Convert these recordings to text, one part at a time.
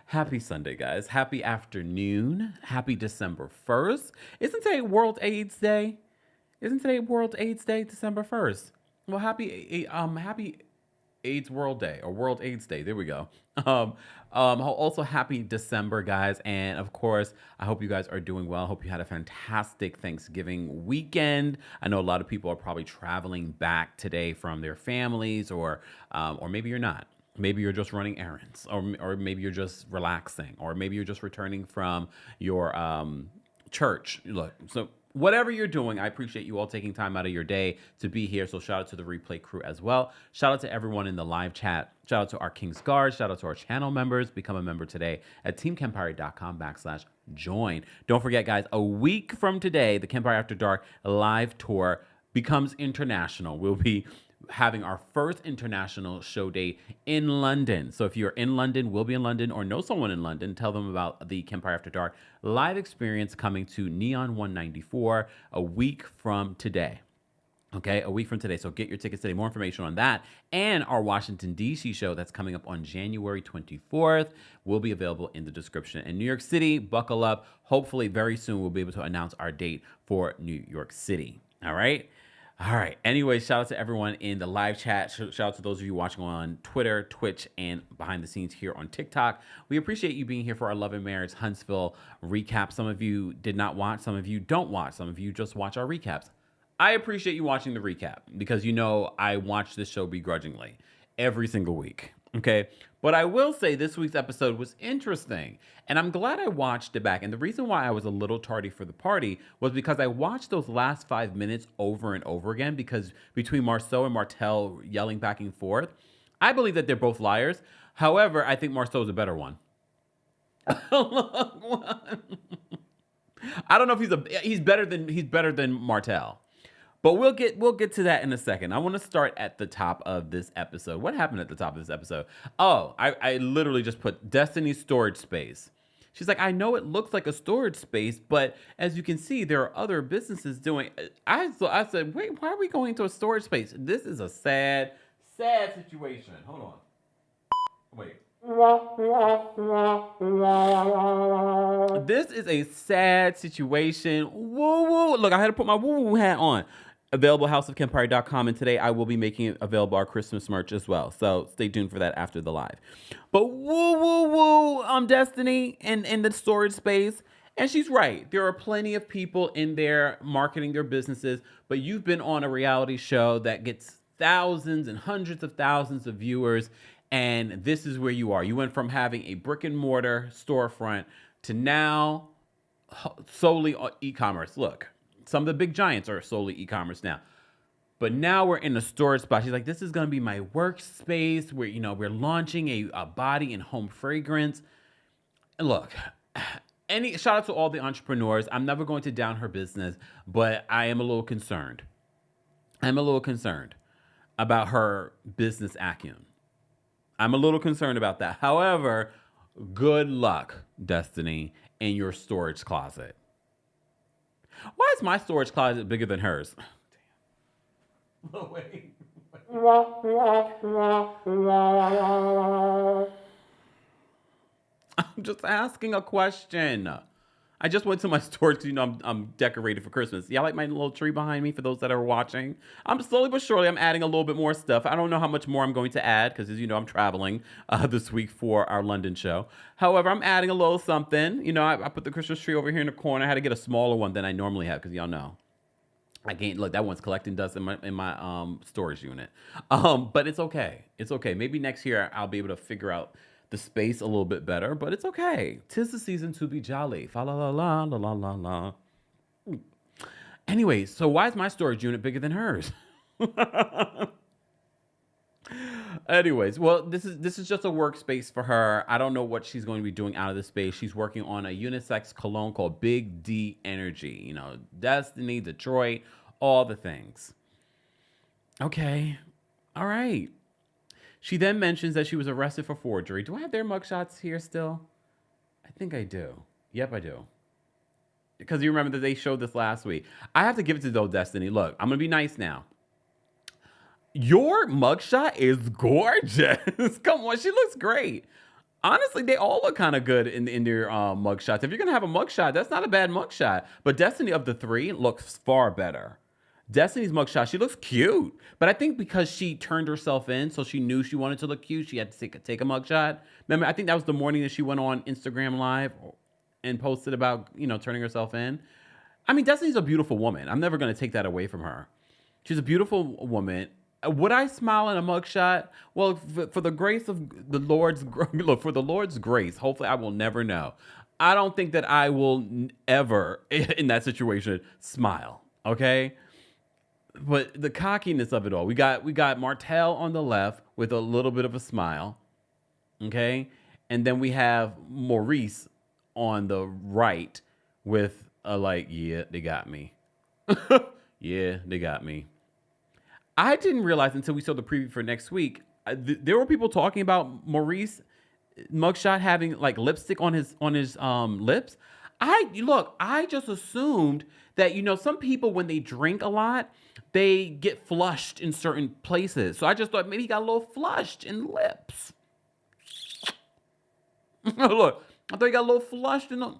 Happy Sunday, guys. Happy afternoon. Happy December 1st. Isn't today World AIDS Day? Isn't today World AIDS Day, December 1st? Well, happy AIDS World Day or World AIDS Day. There we go. Also happy December, guys. And of course, I hope you guys are doing well. I hope you had a fantastic Thanksgiving weekend. I know a lot of people are probably traveling back today from their families, or maybe you're not. Maybe you're just running errands, or maybe you're just relaxing, or maybe you're just returning from your church. Look, so whatever you're doing, I appreciate you all taking time out of your day to be here. So shout out to the replay crew as well. Shout out to everyone in the live chat. Shout out to our King's Guard. Shout out to our channel members. Become a member today at teamkempire.com/join. Don't forget, guys, a week from today, the Kempire After Dark live tour becomes international. We'll be having our first international show date in London. So if you're in London, will be in London, or know someone in London, tell them about the Kempire After Dark live experience coming to Neon 194 a week from today. Okay, a week from today. So get your tickets today. More information on that and our Washington, D.C. show that's coming up on January 24th will be available in the description. In New York City, buckle up. Hopefully very soon we'll be able to announce our date for New York City. All right. All right. Anyway, shout out to everyone in the live chat. Shout out to those of you watching on Twitter, Twitch, and behind the scenes here on TikTok. We appreciate you being here for our Love and Marriage Huntsville recap. Some of you did not watch. Some of you don't watch. Some of you just watch our recaps. I appreciate you watching the recap because you know I watch this show begrudgingly every single week. Okay. But I will say this week's episode was interesting, and I'm glad I watched it back. And the reason why I was a little tardy for the party was because I watched those last 5 minutes over and over again, because between Marsau and Martell yelling back and forth, I believe that they're both liars. However, I think Marsau's a better one. I don't know if he's better than Martell. But we'll get to that in a second. I want to start at the top of this episode. What happened at the top of this episode? Oh, I literally just put Destiny's storage space. She's like, I know it looks like a storage space, but as you can see, there are other businesses doing. I said, wait, why are we going to a storage space? This is a sad situation. Hold on. Wait. This is a sad situation. Woo woo. Look, I had to put my woo woo hat on. Available houseofkempire.com, and today I will be making available our Christmas merch as well. So stay tuned for that after the live. But woo woo woo, Destiny in the storage space. And she's right. There are plenty of people in there marketing their businesses, but you've been on a reality show that gets thousands and hundreds of thousands of viewers, and this is where you are. You went from having a brick and mortar storefront to now solely e-commerce. Look, some of the big giants are solely e-commerce now. But now we're in a storage spot. She's like, this is going to be my workspace where, we're launching a body and home fragrance. And look, shout out to all the entrepreneurs. I'm never going to down her business, but I am a little concerned. I'm a little concerned about her business acumen. I'm a little concerned about that. However, good luck, Destiny, in your storage closet. Why is my storage closet bigger than hers? Damn. Oh, wait. I'm just asking a question. I just went to my storage because, I'm decorated for Christmas. Yeah, I like my little tree behind me for those that are watching. I'm slowly but surely, I'm adding a little bit more stuff. I don't know how much more I'm going to add because, as you know, I'm traveling this week for our London show. However, I'm adding a little something. I put the Christmas tree over here in the corner. I had to get a smaller one than I normally have because y'all know. I can't look. That one's collecting dust in my storage unit. But it's okay. It's okay. Maybe next year I'll be able to figure out the space a little bit better, but it's okay. 'Tis the season to be jolly. Fa la la la la la la la. Anyway, so why is my storage unit bigger than hers? Anyways, well, this is just a workspace for her. I don't know what she's going to be doing out of this space. She's working on a unisex cologne called Big D Energy. Destiny, Detroit, all the things. Okay. All right. She then mentions that she was arrested for forgery. Do I have their mugshots here still? I think I do. Yep, I do. Because you remember that they showed this last week. I have to give it to Destiny. Look, I'm going to be nice now. Your mugshot is gorgeous. Come on, she looks great. Honestly, they all look kind of good in their mugshots. If you're gonna have a mugshot, that's not a bad mugshot. But Destiny of the three looks far better. Destiny's mugshot, she looks cute. But I think because she turned herself in, so she knew she wanted to look cute, she had to take a mugshot. Remember, I think that was the morning that she went on Instagram Live and posted about, turning herself in. I mean, Destiny's a beautiful woman. I'm never going to take that away from her. She's a beautiful woman. Would I smile in a mugshot? Well, for the grace of the Lord's look, for the Lord's grace, hopefully I will never know. I don't think that I will ever in that situation smile. Okay, but the cockiness of it all. We got Martell on the left with a little bit of a smile. Okay, and then we have Maurice on the right with a yeah, they got me. Yeah, they got me. I didn't realize until we saw the preview for next week. There were people talking about Maurice mugshot having like lipstick on his lips. I just assumed that some people when they drink a lot, they get flushed in certain places. So I just thought maybe he got a little flushed in lips. Look, I thought he got a little flushed in the.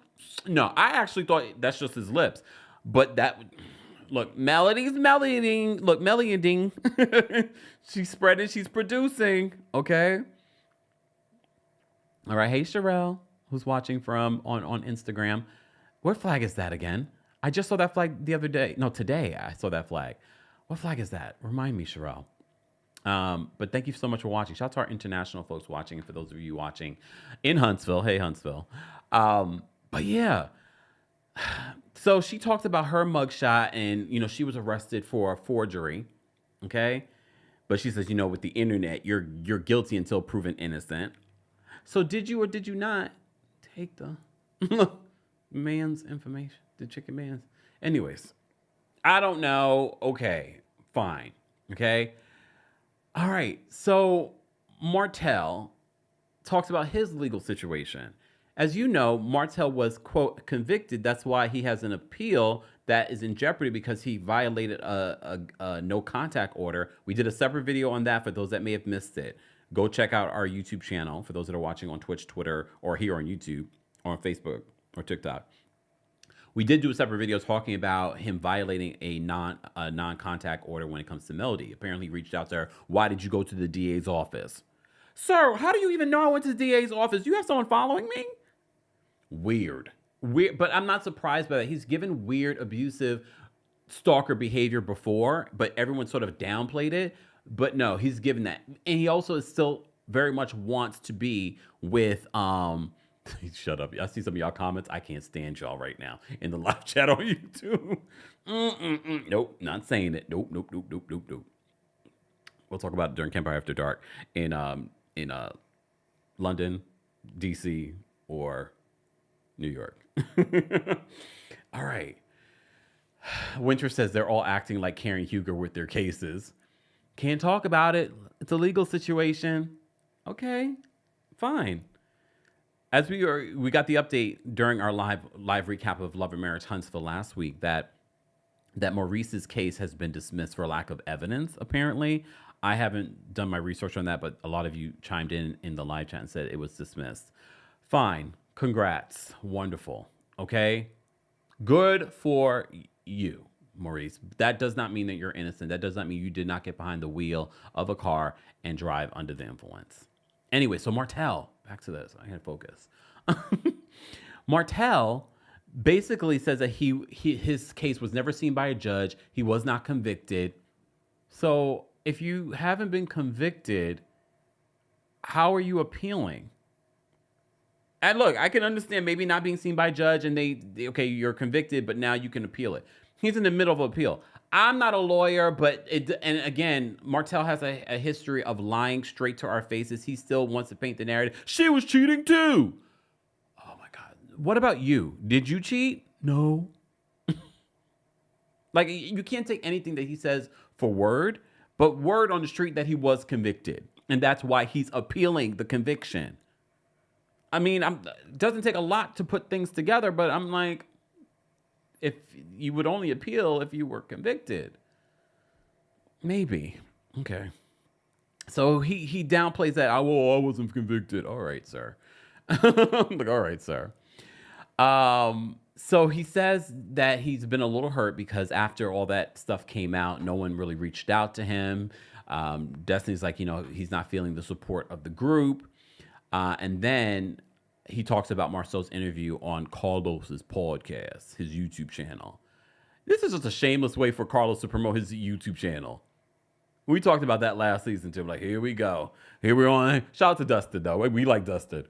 No, I actually thought that's just his lips. But look, Melody's melodying. Look, melodying. She's spreading, she's producing. Okay. All right. Hey, Sherelle, who's watching from on Instagram. What flag is that again? I just saw that flag the other day. No, today I saw that flag. What flag is that? Remind me, Sherelle. But thank you so much for watching. Shout out to our international folks watching, and for those of you watching in Huntsville, hey Huntsville. But yeah, so she talked about her mugshot, and she was arrested for forgery. Okay, but she says, with the internet, you're guilty until proven innocent. So did you or did you not take the man's information, the chicken man's? Anyways, I don't know. Okay, fine. Okay. All right, so Martell talks about his legal situation. As you know, Martell was, quote, convicted. That's why he has an appeal that is in jeopardy because he violated a no contact order. We did a separate video on that for those that may have missed it. Go check out our YouTube channel for those that are watching on Twitch, Twitter, or here on YouTube, or on Facebook, or TikTok. We did do a separate video talking about him violating a non-contact order when it comes to Melody. Apparently, he reached out to her. Why did you go to the DA's office? Sir, how do you even know I went to the DA's office? You have someone following me? Weird. But I'm not surprised by that. He's given weird, abusive, stalker behavior before, but everyone sort of downplayed it. But no, he's given that. And he also still very much wants to be with... Shut up. I see some of y'all comments. I can't stand y'all right now in the live chat on YouTube. Nope, not saying it. Nope. We'll talk about it during Kempire After Dark in London, DC, or New York. All right. Winter says they're all acting like Karen Huger with their cases. Can't talk about it. It's a legal situation. Okay, fine. As we got the update during our live recap of Love and Marriage Huntsville last week that Maurice's case has been dismissed for lack of evidence, apparently. I haven't done my research on that, but a lot of you chimed in the live chat and said it was dismissed. Fine. Congrats. Wonderful. Okay? Good for you, Maurice. That does not mean that you're innocent. That does not mean you did not get behind the wheel of a car and drive under the influence. Anyway, so Martell, back to this. I gotta focus. Martell basically says that his case was never seen by a judge. He was not convicted. So if you haven't been convicted, how are you appealing? And look, I can understand maybe not being seen by a judge and okay, you're convicted, but now you can appeal it. He's in the middle of an appeal. I'm not a lawyer, but and again, Martell has a history of lying straight to our faces. He still wants to paint the narrative. She was cheating too. Oh my God. What about you? Did you cheat? No. Like, you can't take anything that he says for word, but word on the street that he was convicted. And that's why he's appealing the conviction. I mean, it doesn't take a lot to put things together, but I'm like, if you would only appeal if you were convicted. Maybe. Okay. So he downplays that. I wasn't convicted. All right, sir. I'm like, all right, sir. So he says that he's been a little hurt because after all that stuff came out, no one really reached out to him. Destiny's like, he's not feeling the support of the group. And then he talks about Marsau's interview on Carlos's podcast, his YouTube channel. This is just a shameless way for Carlos to promote his YouTube channel. We talked about that last season too. Like, here we go. Here we're on. Shout out to Dustin though. We like Dustin.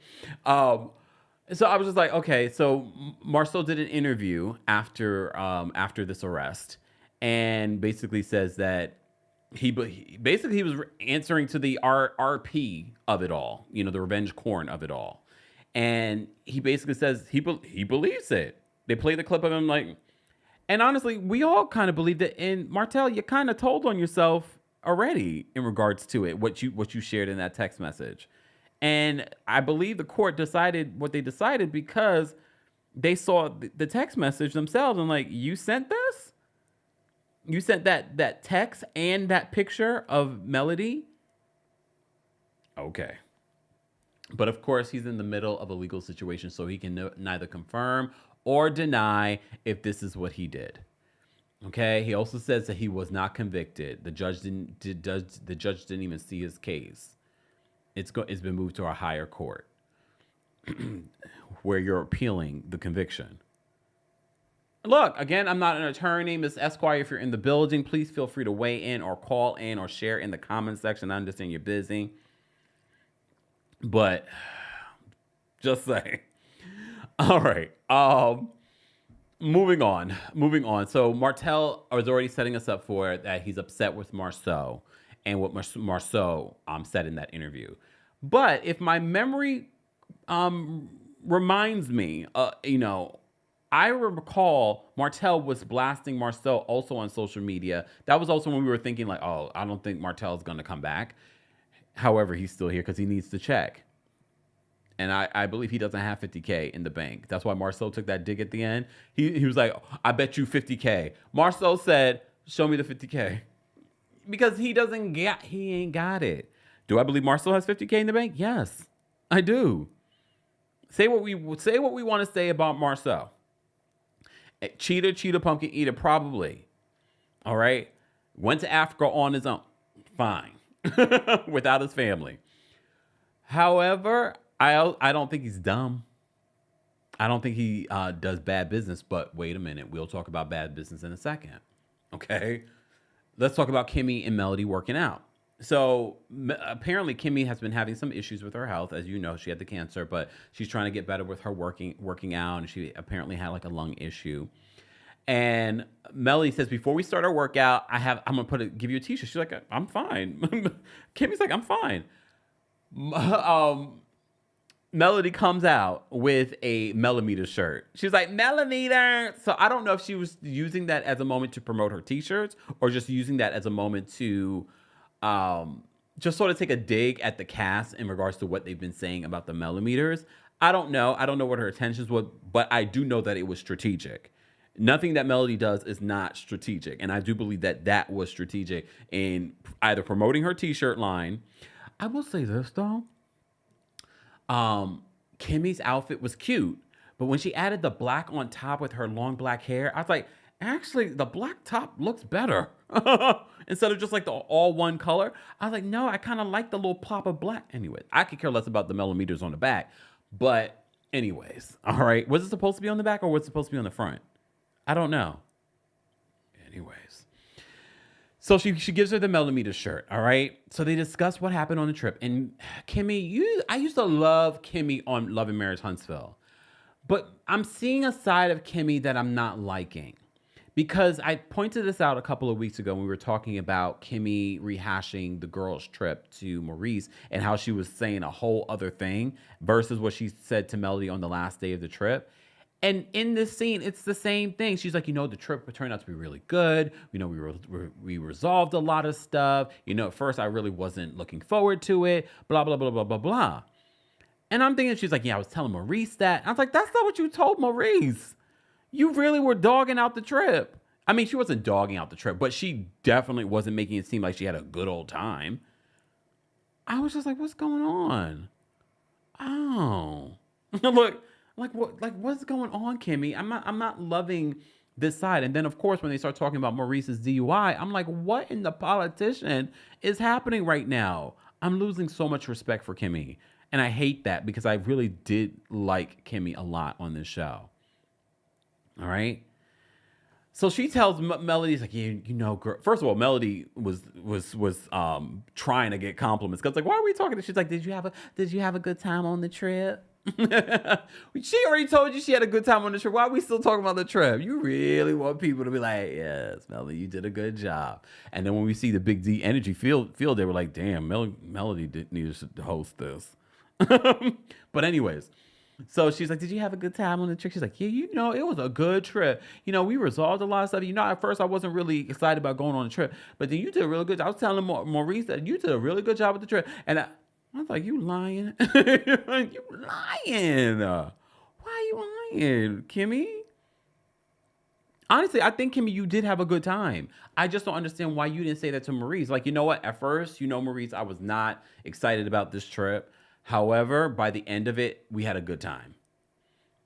So I was just like, okay. So Marsau did an interview after this arrest, and basically says that he was answering to the RP of it all. The revenge corn of it all, and he basically says he believes it. They play the clip of him like, and honestly, we all kind of believed it. And Martell, you kind of told on yourself already in regards to it, what you shared in that text message. And I believe the court decided what they decided because they saw the text message themselves and like, you sent this? You sent that text and that picture of Melody? Okay. But of course, he's in the middle of a legal situation, so he can neither confirm or deny if this is what he did. Okay. He also says that he was not convicted. The judge didn't even see his case. It's been moved to a higher court where you're appealing the conviction. Look, again, I'm not an attorney. Ms. Esquire, if you're in the building, please feel free to weigh in or call in or share in the comment section. I understand you're busy, but just saying. All right. Moving on. So Martell was already setting us up for that. He's upset with Marsau and what Marsau said in that interview. But if my memory reminds me, I recall Martell was blasting Marsau also on social media. That was also when we were thinking like, oh, I don't think Martell's going to come back. However, he's still here because he needs to check. And I believe he doesn't have $50K in the bank. That's why Marsau took that dig at the end. He was like, I bet you $50K. Marsau said, show me the $50K. Because he ain't got it. Do I believe Marsau has $50K in the bank? Yes, I do. Say what we want to say about Marsau. Cheetah, pumpkin eater, probably. All right. Went to Africa on his own. Fine. Without his family. However, I don't think he's dumb. I don't think he does bad business, but wait a minute. We'll talk about bad business in a second. Okay. Let's talk about Kimmi and Melody working out. So apparently Kimmi has been having some issues with her health. As you know, she had the cancer, but she's trying to get better with her working out. And she apparently had like a lung issue. And Melody says, before we start our workout, I'm going to give you a t-shirt. She's like, I'm fine. Kimmy's like, I'm fine. Melody comes out with a millimeter shirt. She's like, millimeter. So I don't know if she was using that as a moment to promote her t-shirts or just using that as a moment to just sort of take a dig at the cast in regards to what they've been saying about the millimeters. I don't know. I don't know what her intentions were, but I do know that it was strategic. Nothing that Melody does is not strategic. And I do believe that was strategic in either promoting her t-shirt line. I will say this though. Kimmy's outfit was cute, but when she added the black on top with her long black hair, I was like, actually, the black top looks better. Instead of just like the all one color. I was like, no, I kind of like the little pop of black. Anyway, I could care less about the millimeters on the back. But anyways, all right. Was it supposed to be on the back or was it supposed to be on the front? I don't know. Anyways. So she gives her the millimeter shirt, all right? So they discuss what happened on the trip. And Kimmi, I used to love Kimmi on Love and Marriage Huntsville. But I'm seeing a side of Kimmi that I'm not liking. Because I pointed this out a couple of weeks ago when we were talking about Kimmi rehashing the girls' trip to Maurice and how she was saying a whole other thing versus what she said to Melody on the last day of the trip. And in this scene, it's the same thing. She's like, the trip turned out to be really good. We resolved a lot of stuff. At first I really wasn't looking forward to it. Blah, blah, blah, blah, blah, blah. And I'm thinking, she's like, yeah, I was telling Maurice that. I was like, that's not what you told Maurice. You really were dogging out the trip. I mean, she wasn't dogging out the trip, but she definitely wasn't making it seem like she had a good old time. I was just like, what's going on? Oh, look, what's going on, Kimmy? I'm not loving this side. And then, of course, when they start talking about Maurice's DUI, I'm like, what in the politician is happening right now? I'm losing so much respect for Kimmy. And I hate that because I really did like Kimmy a lot on this show. All right. So she tells Melody's like, girl. First of all, Melody was trying to get compliments because like, why are we talking? She's like, did you have a good time on the trip? She already told you she had a good time on the trip. Why are we still talking about the trip? You really want people to be like, yes, Melody, you did a good job. And then when we see the Big D Energy field, they were like, damn, Melody needed to host this. But anyways. So she's like, did you have a good time on the trip? She's like, yeah, it was a good trip. We resolved a lot of stuff. At first I wasn't really excited about going on the trip, but then you did a really good job. I was telling Maurice that you did a really good job with the trip. And I was like, you lying? You lying. Why are you lying, Kimmy? Honestly, I think, Kimmy, you did have a good time. I just don't understand why you didn't say that to Maurice. Like, you know what? At first, Maurice, I was not excited about this trip. However, by the end of it, we had a good time.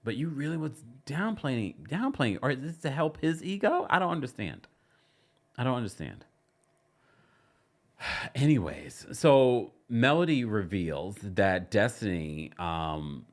But you really was downplaying, or is this to help his ego? I don't understand. Anyways, so Melody reveals that Destiny, during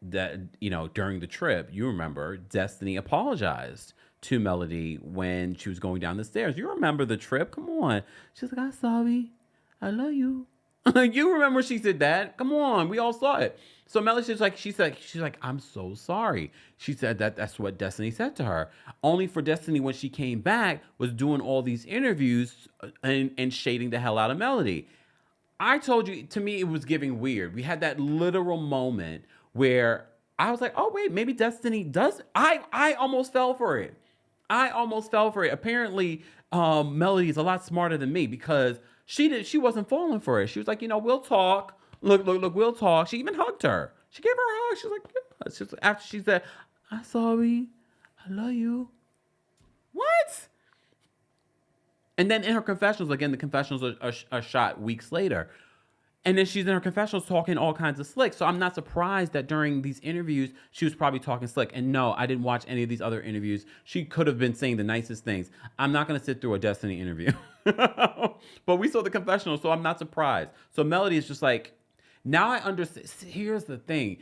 the trip, you remember, Destiny apologized to Melody when she was going down the stairs. You remember the trip? Come on. She's like, I'm sorry. I love you. You remember she said that? Come on, we all saw it. So Melody's like, she's like, I'm so sorry. She said that's what Destiny said to her. Only for Destiny, when she came back, was doing all these interviews and shading the hell out of Melody. I told you, to me, it was giving weird. We had that literal moment where I was like, oh wait, maybe Destiny does. I almost fell for it. Apparently, Melody is a lot smarter than me because she wasn't falling for it. She was like, we'll talk. Look, we'll talk. She even hugged her. She gave her a hug. She was like, yeah. She's, after she said, I'm sorry. I love you. What? And then in her confessionals, again, the confessionals are shot weeks later. And then she's in her confessionals talking all kinds of slick. So I'm not surprised that during these interviews, she was probably talking slick. And no, I didn't watch any of these other interviews. She could have been saying the nicest things. I'm not going to sit through a Destiny interview. But we saw the confessionals, so I'm not surprised. So Melody is just like, now I understand. Here's the thing.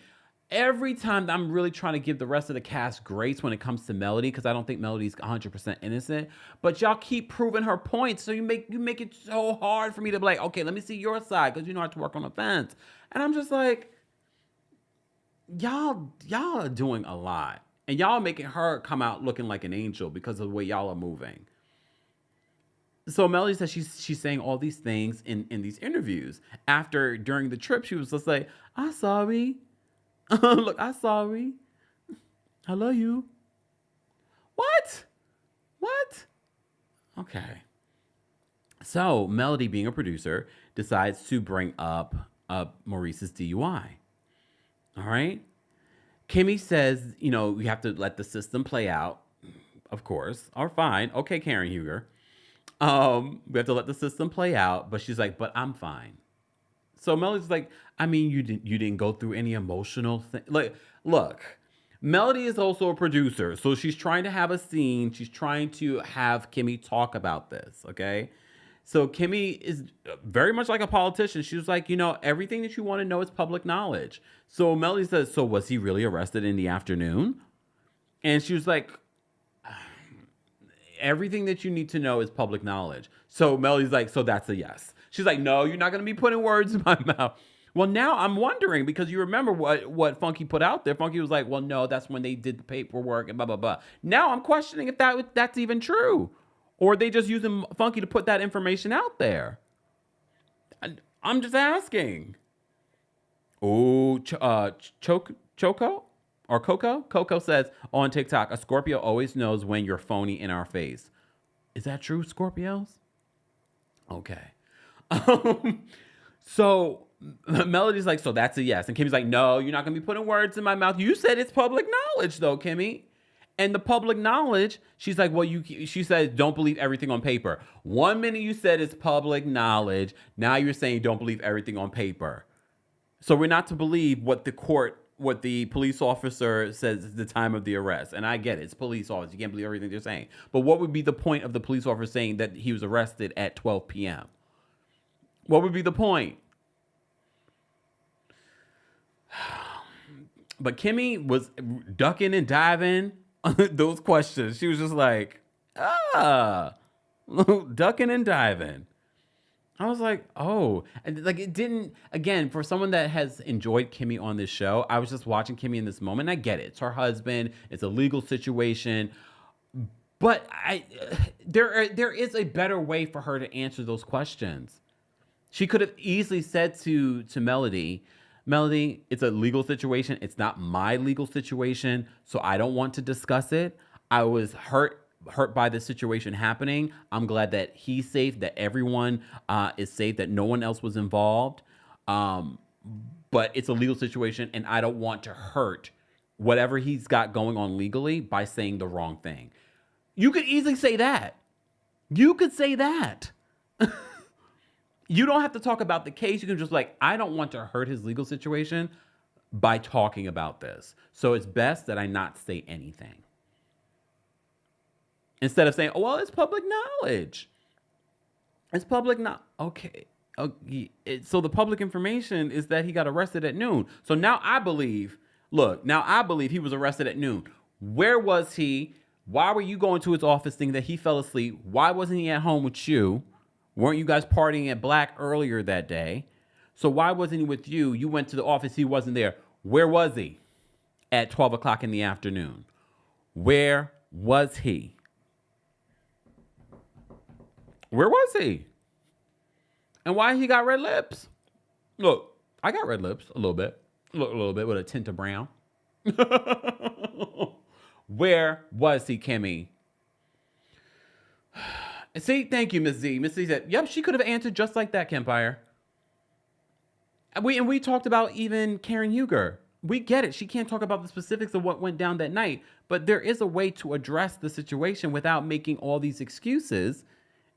Every time I'm really trying to give the rest of the cast grace when it comes to Melody, because I don't think Melody's 100% innocent, but y'all keep proving her points, so you make it so hard for me to be like, okay, let me see your side, because I have to work on the fence. And I'm just like, y'all are doing a lot, and y'all are making her come out looking like an angel because of the way y'all are moving. So Melody says she's saying all these things in these interviews. During the trip, she was just like, I'm sorry. Look, I'm sorry. I love you. What? Okay. So Melody, being a producer, decides to bring up Maurice's DUI. All right. Kimmy says, we have to let the system play out. Of course. Or fine. Okay, Karen Huger. We have to let the system play out. But she's like, but I'm fine. So Melody's like, I mean, you didn't go through any emotional thing. Like, look, Melody is also a producer, so she's trying to have a scene. She's trying to have Kimmy talk about this, okay? So Kimmy is very much like a politician. She was like, everything that you want to know is public knowledge. So Melody says, so was he really arrested in the afternoon? And she was like, everything that you need to know is public knowledge. So Melody's like, so that's a yes. She's like, no, you're not going to be putting words in my mouth. Well, now I'm wondering, because you remember what Funky put out there. Funky was like, well, no, that's when they did the paperwork and blah, blah, blah. Now I'm questioning if that's even true. Or are they just using Funky to put that information out there? I'm just asking. Oh, Choco? Or Coco? Coco says on TikTok, a Scorpio always knows when you're phony in our face. Is that true, Scorpios? Okay. So Melody's like, so that's a yes. And Kimmy's like, no, you're not going to be putting words in my mouth. You said it's public knowledge, though, Kimmy. And the public knowledge, she's like, well, she says, don't believe everything on paper. 1 minute you said it's public knowledge. Now you're saying don't believe everything on paper. So we're not to believe what the police officer says at the time of the arrest. And I get it. It's police officer. You can't believe everything they're saying. But what would be the point of the police officer saying that he was arrested at 12 p.m.? What would be the point? But Kimmi was ducking and diving on those questions. She was just like, ducking and diving. I was like, oh, and like it didn't, again, for someone that has enjoyed Kimmi on this show, I was just watching Kimmi in this moment. I get it. It's her husband. It's a legal situation. But there is a better way for her to answer those questions. She could have easily said to Melody, it's a legal situation. It's not my legal situation, so I don't want to discuss it. I was hurt by the situation happening. I'm glad that he's safe, that everyone is safe, that no one else was involved. But it's a legal situation, and I don't want to hurt whatever he's got going on legally by saying the wrong thing. You could easily say that. You could say that. You don't have to talk about the case. You can just I don't want to hurt his legal situation by talking about this. So it's best that I not say anything. Instead of saying, oh, well, it's public knowledge. It's public knowledge. Okay. So the public information is that he got arrested at noon. So now I believe he was arrested at noon. Where was he? Why were you going to his office thinking that he fell asleep? Why wasn't he at home with you? Weren't you guys partying at Black earlier that day? So why wasn't he with you? You went to the office. He wasn't there. Where was he at 12 o'clock in the afternoon? Where was he? Where was he? And why he got red lips? Look, I got red lips a little bit with a tint of brown. Where was he, Kimmi? See, thank you, Miss Z. Miss Z said, yep, she could have answered just like that, Kempire. And we talked about even Karen Huger. We get it. She can't talk about the specifics of what went down that night, but there is a way to address the situation without making all these excuses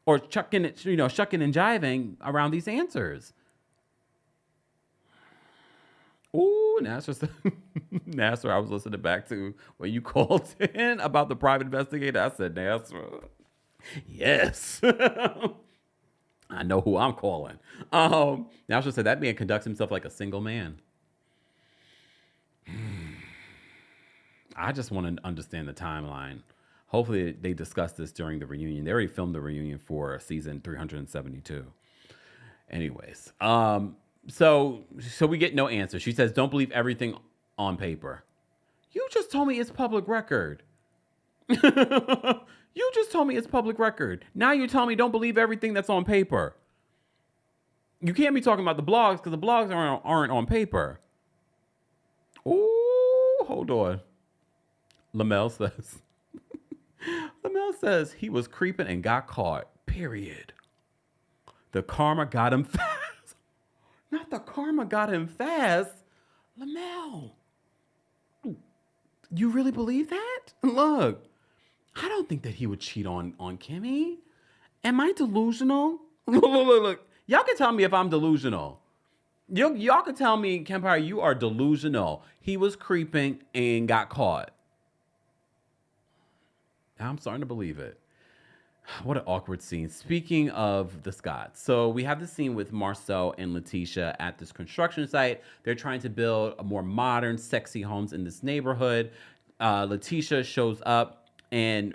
or shucking and jiving around these answers. Ooh, Nasser, I was listening back to when you called in about the private investigator. I said, Nasser, yes. I know who I'm calling. Nasser said that man conducts himself like a single man. I just want to understand the timeline. Hopefully they discuss this during the reunion. They already filmed the reunion for season 372. Anyways, so we get no answer. She says, don't believe everything on paper. You just told me it's public record. You just told me it's public record. Now you're telling me don't believe everything that's on paper. You can't be talking about the blogs because the blogs aren't on paper. Ooh, hold on. Lamel says he was creeping and got caught. Period. The karma got him fast. Not the karma got him fast. Lamel. You really believe that? Look, I don't think that he would cheat on Kimmi. Am I delusional? Look. Y'all can tell me if I'm delusional. Y'all can tell me, Kempire, you are delusional. He was creeping and got caught. I'm starting to believe it. What an awkward scene. Speaking of the Scotts. So we have the scene with Marsau and Tisha at this construction site. They're trying to build a more modern, sexy homes in this neighborhood. Tisha shows up, and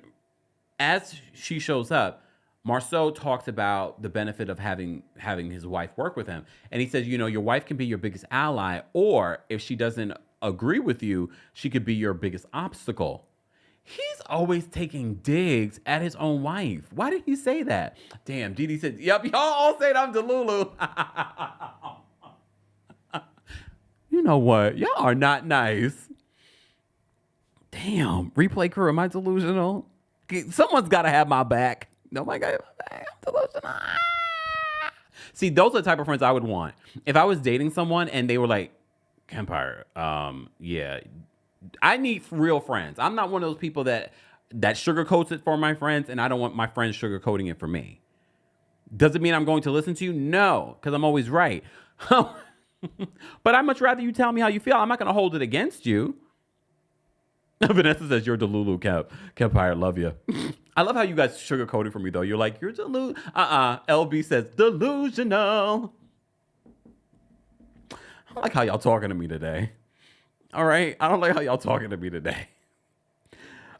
as she shows up, Marsau talks about the benefit of having his wife work with him. And he says, your wife can be your biggest ally, or if she doesn't agree with you, she could be your biggest obstacle. He's always taking digs at his own wife. Why did he say that? Damn, Didi said, yep, y'all all said I'm Delulu. You know what? Y'all are not nice. Damn, replay crew, am I delusional? Someone's got to have my back. Nobody got my back. I'm delusional. See, those are the type of friends I would want. If I was dating someone and they were like, Kempire, yeah, I need real friends. I'm not one of those people that sugarcoats it for my friends, and I don't want my friends sugarcoating it for me. Does it mean I'm going to listen to you? No, because I'm always right. But I'd much rather you tell me how you feel. I'm not going to hold it against you. Vanessa says, you're Delulu, Kempire, love you. I love how you guys sugarcoat it for me, though. You're like, you're delusional. LB says, delusional. I don't like how y'all talking to me today. All right? I don't like how y'all talking to me today.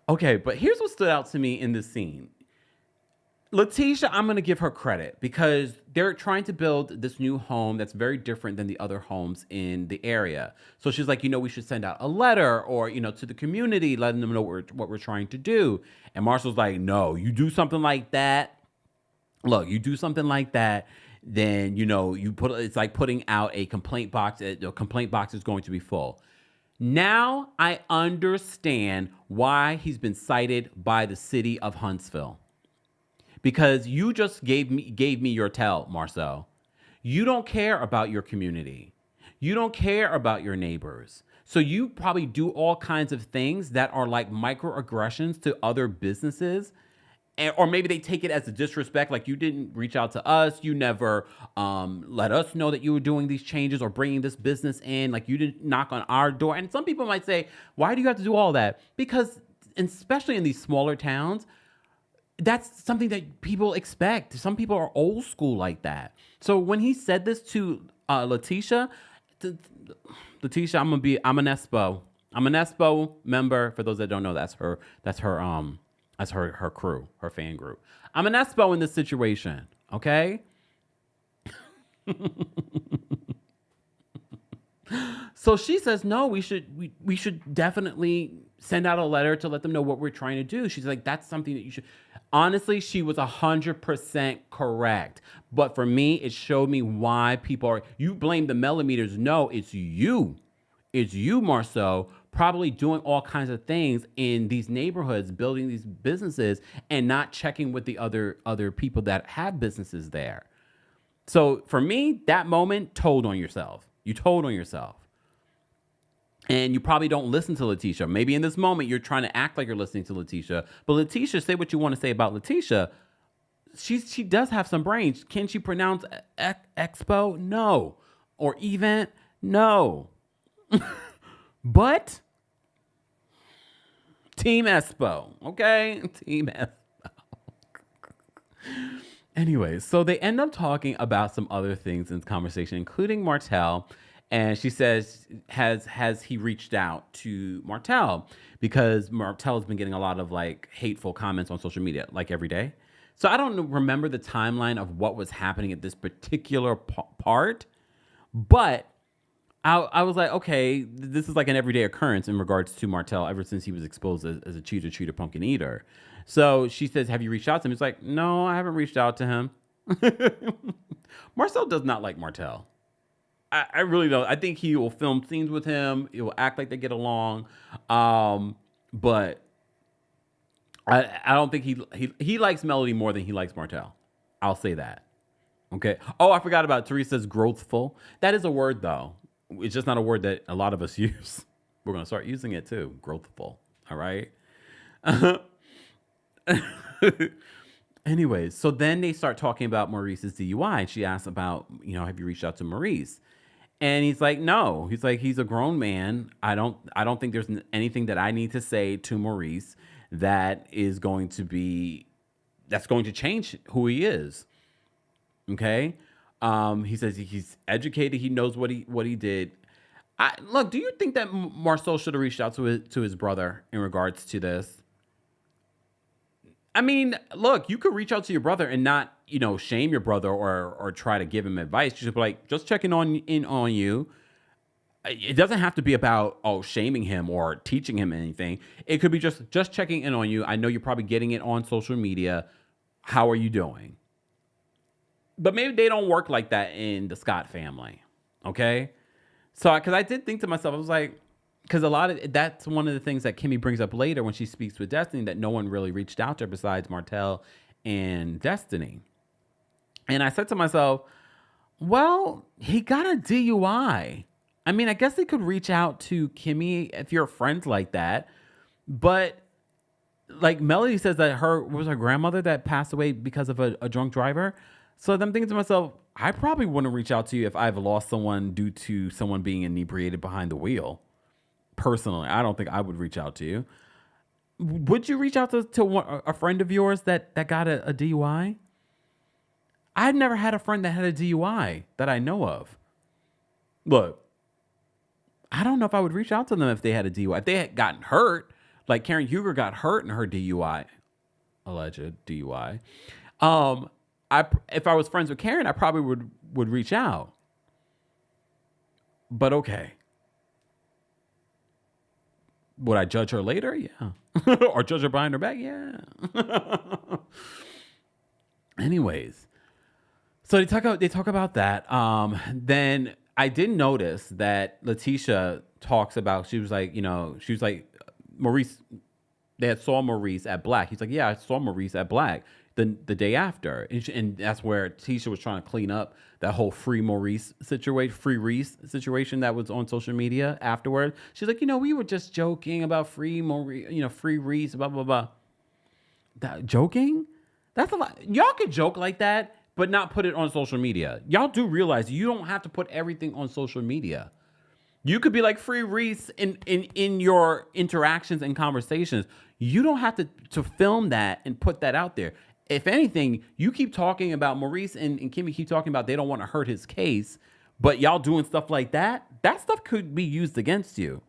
Okay, but here's what stood out to me in this scene. Letitia, I'm going to give her credit because they're trying to build this new home that's very different than the other homes in the area. So she's like, we should send out a letter or, to the community, letting them know what we're trying to do. And Marshall's like, no, you do something like that. Look, you do something like that, then, it's like putting out a complaint box. The complaint box is going to be full. Now I understand why he's been cited by the city of Huntsville. Because you just gave me your tell, Marsau. You don't care about your community. You don't care about your neighbors. So you probably do all kinds of things that are like microaggressions to other businesses. Or maybe they take it as a disrespect, like you didn't reach out to us. You never let us know that you were doing these changes or bringing this business in. Like you didn't knock on our door. And some people might say, why do you have to do all that? Because especially in these smaller towns, that's something that people expect. Some people are old school like that. So when he said this to Letitia, I'm an Espo. I'm an Espo member. For those that don't know, that's her crew, her fan group. I'm an Espo in this situation. Okay. So she says, no, we should definitely send out a letter to let them know what we're trying to do. She's like, that's something that you should. Honestly, she was 100% correct. But for me, it showed me why people are, you blame the millimeters. No, it's you. It's you, Marsau, probably doing all kinds of things in these neighborhoods, building these businesses and not checking with the other people that have businesses there. So for me, that moment, told on yourself. You told on yourself. And you probably don't listen to Letitia. Maybe in this moment, you're trying to act like you're listening to Letitia. But Letitia, say what you want to say about Letitia. She does have some brains. Can she pronounce expo? No. Or event? No. But Team Espo. Okay? Team Espo. Anyways, so they end up talking about some other things in this conversation, including Martell. And she says, has he reached out to Martell? Because Martell has been getting a lot of like hateful comments on social media, like every day. So I don't remember the timeline of what was happening at this particular part. But I was like, okay, this is like an everyday occurrence in regards to Martell ever since he was exposed as a cheater, pumpkin eater. So she says, have you reached out to him? He's like, no, I haven't reached out to him. Marcel does not like Martell. I really don't. I think he will film scenes with him. He will act like they get along. But I don't think he likes Melody more than he likes Martell. I'll say that. Okay. Oh, I forgot about Teresa's growthful. That is a word, though. It's just not a word that a lot of us use. We're going to start using it, too. Growthful. All right. Anyways, so then they start talking about Maurice's DUI. And she asks about, have you reached out to Maurice? And he's like, no. He's like, he's a grown man. I don't think there's anything that I need to say to Maurice that's going to change who he is. Okay. He says he's educated. He knows what he did. Look, do you think that Marcel should have reached out to his brother in regards to this? I mean, look, you could reach out to your brother and not, shame your brother or try to give him advice. Just be like, just checking in on you. It doesn't have to be about, shaming him or teaching him anything. It could be just checking in on you. I know you're probably getting it on social media. How are you doing? But maybe they don't work like that in the Scott family. Okay. So, because I did think to myself, I was like, because that's one of the things that Kimmi brings up later when she speaks with Destiny, that no one really reached out to her besides Martell and Destiny. And I said to myself, well, he got a DUI. I mean, I guess they could reach out to Kimmy if you're friends like that. But like Melody says that her grandmother that passed away because of a drunk driver. So I'm thinking to myself, I probably wouldn't reach out to you if I've lost someone due to someone being inebriated behind the wheel. Personally, I don't think I would reach out to you. Would you reach out to a friend of yours that got a DUI? I've never had a friend that had a DUI that I know of. Look, I don't know if I would reach out to them if they had a DUI. If they had gotten hurt, like Karen Huger got hurt in her DUI, alleged DUI. If I was friends with Karen, I probably would reach out. But okay. Would I judge her later? Yeah. Or judge her behind her back? Yeah. Anyways, so they talk about that. Then I did notice that Letitia talks about, she was like, Maurice, they had saw Maurice at Black. He's like, yeah, I saw Maurice at Black the day after. And that's where Tisha was trying to clean up that whole free Reese situation that was on social media afterward. She's like, we were just joking about free Maurice, free Reese, blah, blah, blah. That, joking? That's a lot. Y'all could joke like that, but not put it on social media. Y'all do realize you don't have to put everything on social media. You could be like free Reese in your interactions and conversations. You don't have to film that and put that out there. If anything, you keep talking about Maurice and Kimmi keep talking about they don't want to hurt his case, but y'all doing stuff like that, that stuff could be used against you.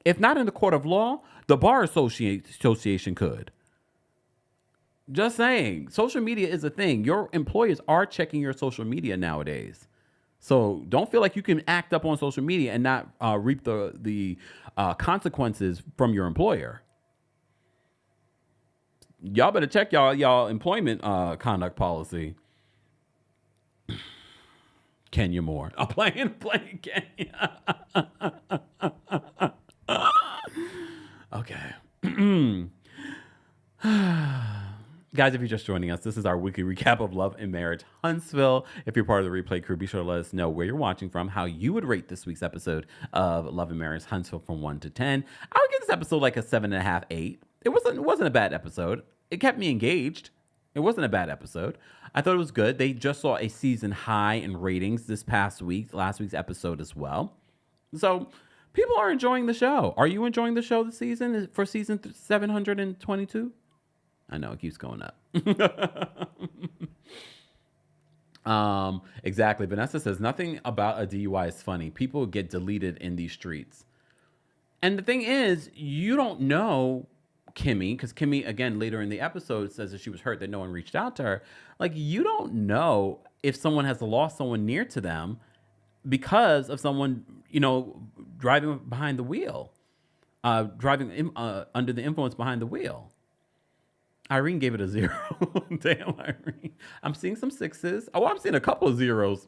If not in the court of law, the Bar Association could. Just saying, social media is a thing. Your employers are checking your social media nowadays. So don't feel like you can act up on social media and not reap the consequences from your employer. Y'all better check y'all employment conduct policy. Kenya Moore. I'm playing Kenya. Okay. Guys, if you're just joining us, this is our weekly recap of Love and Marriage Huntsville. If you're part of the replay crew, be sure to let us know where you're watching from, how you would rate this week's episode of Love and Marriage Huntsville from 1 to 10. I would give this episode like a 7.5, 8. It wasn't a bad episode. It kept me engaged. It wasn't a bad episode. I thought it was good. They just saw a season high in ratings this past week, last week's episode as well. So people are enjoying the show. Are you enjoying the show this season for season 722? I know it keeps going up. Exactly. Vanessa says nothing about a DUI is funny. People get deleted in these streets. And the thing is, you don't know Kimmi, because Kimmi, again, later in the episode says that she was hurt that no one reached out to her. Like, you don't know if someone has lost someone near to them because of someone, driving behind the wheel, driving under the influence behind the wheel. Irene gave it a 0. Damn, Irene. I'm seeing some 6s. Oh, I'm seeing a couple of 0s.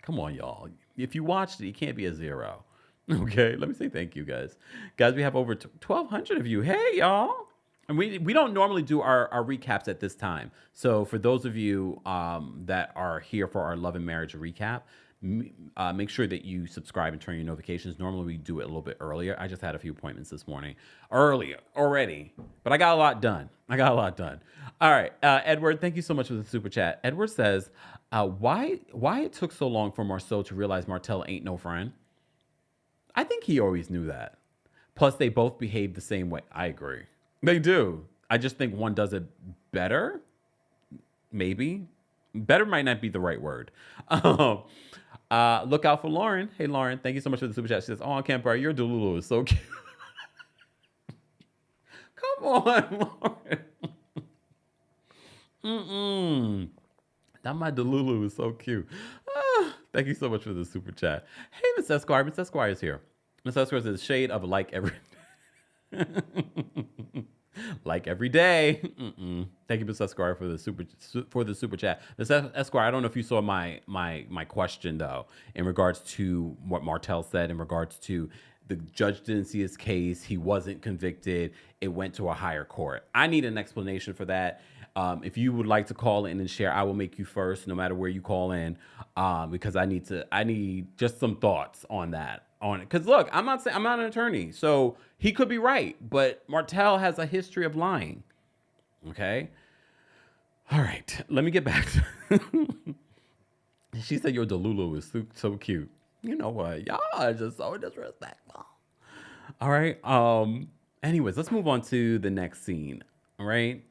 Come on, y'all. If you watched it, it can't be a 0. Okay, let me say thank you, guys. Guys, we have over 1,200 of you. Hey, y'all. And we don't normally do our recaps at this time. So for those of you that are here for our Love and Marriage recap, make sure that you subscribe and turn your notifications. Normally we do it a little bit earlier. I just had a few appointments this morning earlier already, but I got a lot done. All right. Edward, thank you so much for the super chat. Edward says, why it took so long for Marsau to realize Martell ain't no friend? I think he always knew that. Plus they both behave the same way. I agree. They do. I just think one does it better. Maybe. Better might not be the right word. Look out for Lauren. Hey, Lauren, thank you so much for the super chat. She says, oh, Kempire, your Delulu is so cute. Come on, Lauren. That my Delulu is so cute. Thank you so much for the super chat. Hey, Miss Esquire. Miss Esquire is here. Miss Esquire says, shade of like every... like every day. Thank you, Miss Esquire, for the super chat. Miss Esquire, I don't know if you saw my question though, in regards to what Martell said, in regards to the judge didn't see his case, he wasn't convicted, it went to a higher court. I need an explanation for that. If you would like to call in and share, I will make you first, no matter where you call in, because I need just some thoughts on that. on it. Because look, I'm not saying I'm not an attorney, so he could be right, but Martell has a history of lying. Okay. All right. Let me get back to. She said your Delulu is so cute. You know what? Y'all are just so disrespectful. All right. Anyways, let's move on to the next scene. All right.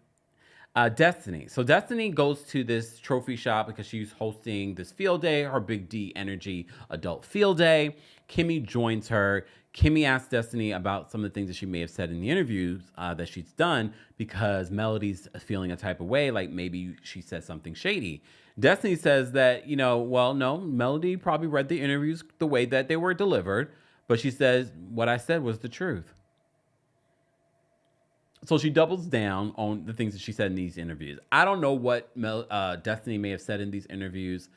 Destiny. So Destiny goes to this trophy shop because she's hosting this field day, her Big D Energy Adult Field Day. Kimmi joins her. Kimmi asks Destiny about some of the things that she may have said in the interviews that she's done because Melody's feeling a type of way, like maybe she said something shady. Destiny says that, well, no, Melody probably read the interviews the way that they were delivered, but she says, what I said was the truth. So she doubles down on the things that she said in these interviews. I don't know what Destiny may have said in these interviews.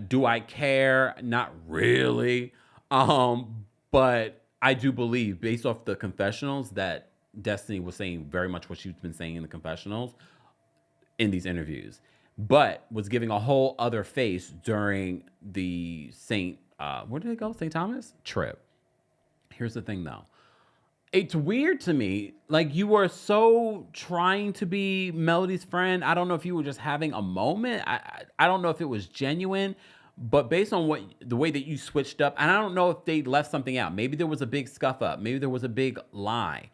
Do I care? Not really. But I do believe, based off the confessionals, that Destiny was saying very much what she's been saying in the confessionals in these interviews, but was giving a whole other face during the where did it go? St. Thomas trip. Here's the thing, though. It's weird to me. Like, you were so trying to be Melody's friend. I don't know if you were just having a moment. I don't know if it was genuine, but based on the way that you switched up, and I don't know if they left something out. Maybe there was a big scuff up. Maybe there was a big lie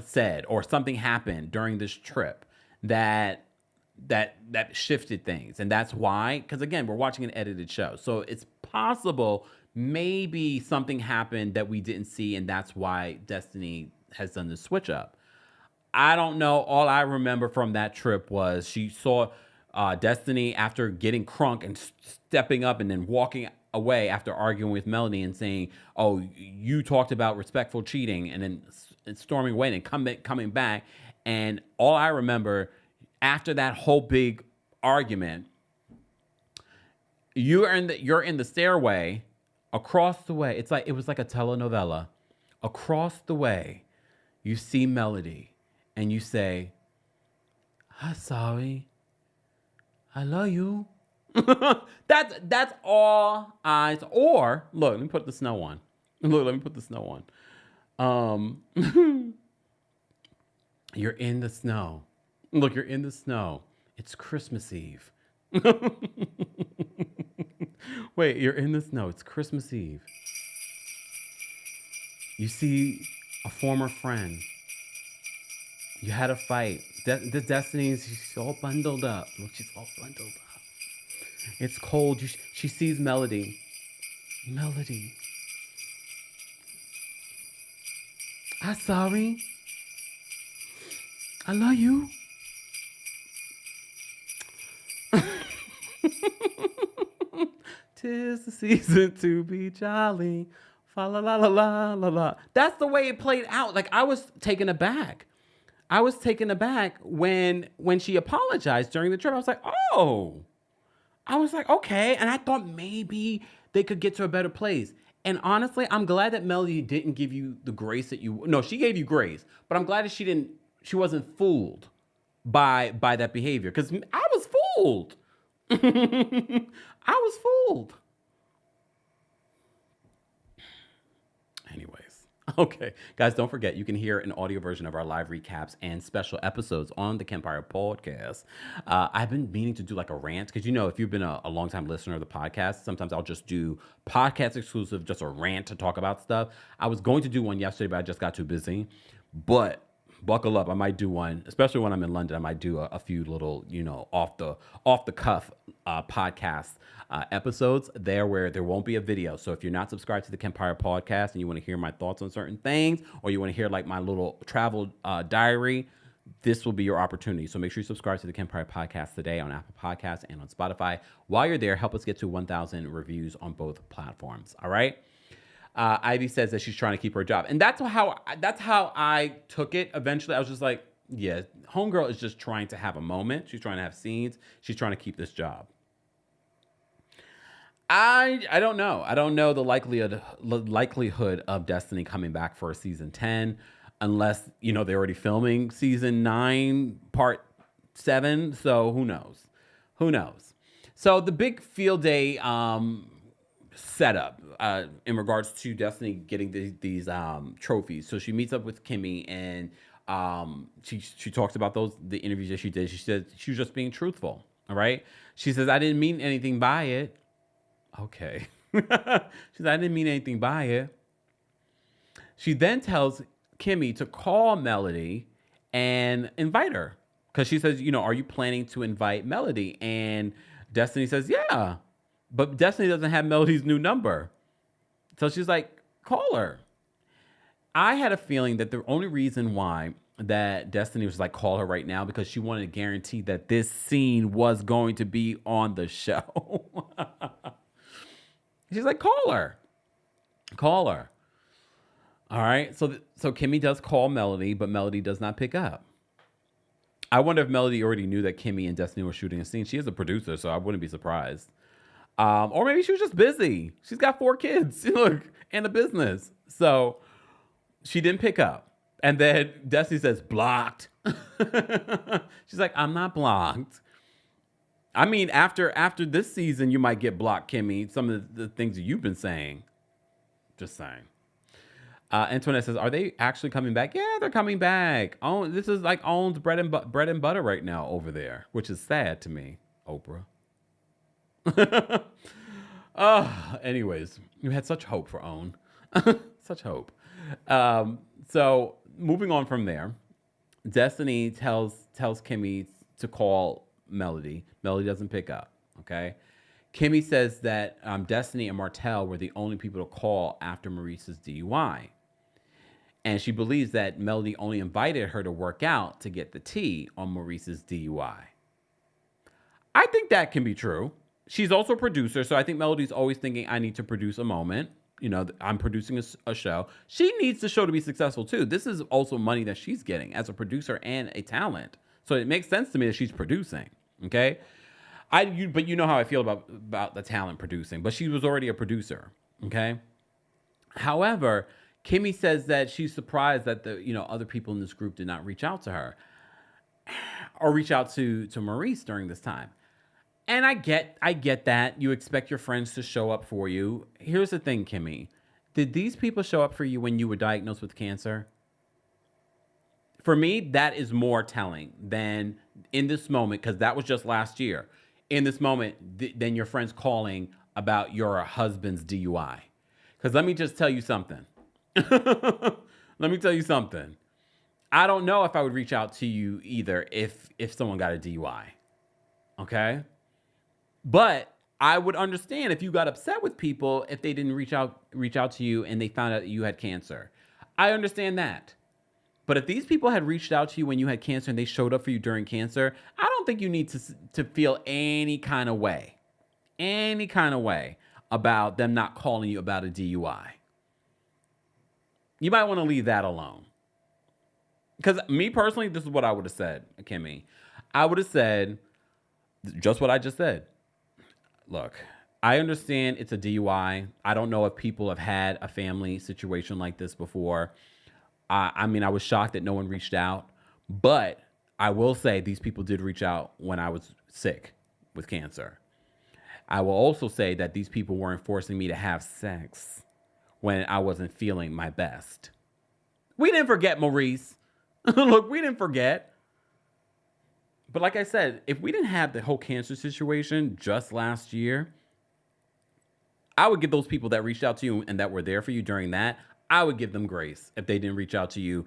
said, or something happened during this trip that shifted things. And that's why, because again, we're watching an edited show. So it's possible maybe something happened that we didn't see, and that's why Destiny has done the switch up. I don't know. All I remember from that trip was she saw Destiny after getting crunk and stepping up and then walking away after arguing with Melody and saying, oh, you talked about respectful cheating, and then storming away and coming back. And all I remember after that whole big argument, you're in the stairway. Across the way, it was like a telenovela. Across the way, you see Melody, and you say, "I'm sorry, I love you." That's all eyes. Or look, let me put the snow on. Look, let me put the snow on. You're in the snow. Look, you're in the snow. It's Christmas Eve. Wait, you're in the snow. It's Christmas Eve. You see a former friend. You had a fight. The Destiny, she's all bundled up. Look, she's all bundled up. It's cold. She sees Melody. Melody. I'm sorry. I love you. Tis the season to be jolly. Fa la la la la la la. That's the way it played out. Like, I was taken aback. When she apologized during the trip. I was like, oh. I was like, okay. And I thought maybe they could get to a better place. And honestly, I'm glad that Melody didn't give you the grace that she gave you grace, but I'm glad that she wasn't fooled by that behavior. Because I was fooled. I was fooled. Anyways. Okay. Guys, don't forget, you can hear an audio version of our live recaps and special episodes on the Kempire podcast. I've been meaning to do like a rant because, if you've been a long-time listener of the podcast, sometimes I'll just do podcast exclusive, just a rant to talk about stuff. I was going to do one yesterday, but I just got too busy. But buckle up, I might do one, especially when I'm in London. I might do a few little, off the cuff podcast episodes there where there won't be a video. So if you're not subscribed to the Kempire podcast and you want to hear my thoughts on certain things, or you want to hear like my little travel diary, this will be your opportunity. So make sure you subscribe to the Kempire podcast today on Apple Podcasts and on Spotify. While you're there, help us get to 1,000 reviews on both platforms. All right. Ivy says that she's trying to keep her job. And that's how I took it. Eventually, I was just like, yeah, homegirl is just trying to have a moment. She's trying to have scenes. She's trying to keep this job. I don't know. I don't know the likelihood of Destiny coming back for season 10, unless, they're already filming season 9, part 7. So who knows? So the big field day setup in regards to Destiny getting these trophies. So she meets up with Kimmi, and she talks about the interviews that she did. She said she was just being truthful. All right. She says, I didn't mean anything by it. Okay. She said, I didn't mean anything by it. She then tells Kimmi to call Melody and invite her. Because she says, are you planning to invite Melody? And Destiny says, yeah. But Destiny doesn't have Melody's new number. So she's like, call her. I had a feeling that the only reason why that Destiny was like, call her right now, because she wanted to guarantee that this scene was going to be on the show. She's like, call her. Call her. All right. So Kimmi does call Melody, but Melody does not pick up. I wonder if Melody already knew that Kimmi and Destiny were shooting a scene. She is a producer, so I wouldn't be surprised. Or maybe she was just busy. She's got 4 kids, look, and a business. So she didn't pick up. And then Destiny says, blocked. She's like, I'm not blocked. I mean, after this season, you might get blocked, Kimmi. Some of the things that you've been saying. Just saying. Antoinette says, are they actually coming back? Yeah, they're coming back. Oh, this is like Owen's bread and butter right now over there, which is sad to me, Oprah. Anyways, you had such hope for Owen. Such hope. So moving on from there, Destiny tells Kimmi to call Melody. Melody doesn't pick up. Okay. Kimmi says that Destiny and Martell were the only people to call after Maurice's DUI. And she believes that Melody only invited her to work out to get the tea on Maurice's DUI. I think that can be true. She's also a producer, so I think Melody's always thinking, I need to produce a moment. I'm producing a show. She needs the show to be successful, too. This is also money that she's getting as a producer and a talent. So it makes sense to me that she's producing, okay? But you know how I feel about the talent producing. But she was already a producer, okay? However, Kimmi says that she's surprised that the other people in this group did not reach out to her or reach out to Maurice during this time. And I get that. You expect your friends to show up for you. Here's the thing, Kimmi. Did these people show up for you when you were diagnosed with cancer? For me, that is more telling than in this moment, because that was just last year. In this moment, than your friends calling about your husband's DUI. Because let me just tell you something. Let me tell you something. I don't know if I would reach out to you either if someone got a DUI. Okay? But I would understand if you got upset with people if they didn't reach out to you and they found out that you had cancer. I understand that. But if these people had reached out to you when you had cancer and they showed up for you during cancer, I don't think you need to feel any kind of way about them not calling you about a DUI. You might want to leave that alone. Because me personally, this is what I would have said, Kimmi. I would have said just what I just said. Look, I understand it's a DUI. I don't know if people have had a family situation like this before. I mean, I was shocked that no one reached out. But I will say these people did reach out when I was sick with cancer. I will also say that these people weren't forcing me to have sex when I wasn't feeling my best. We didn't forget, Maurice. Look, we didn't forget. But like I said, if we didn't have the whole cancer situation just last year, I would give those people that reached out to you and that were there for you during that, I would give them grace if they didn't reach out to you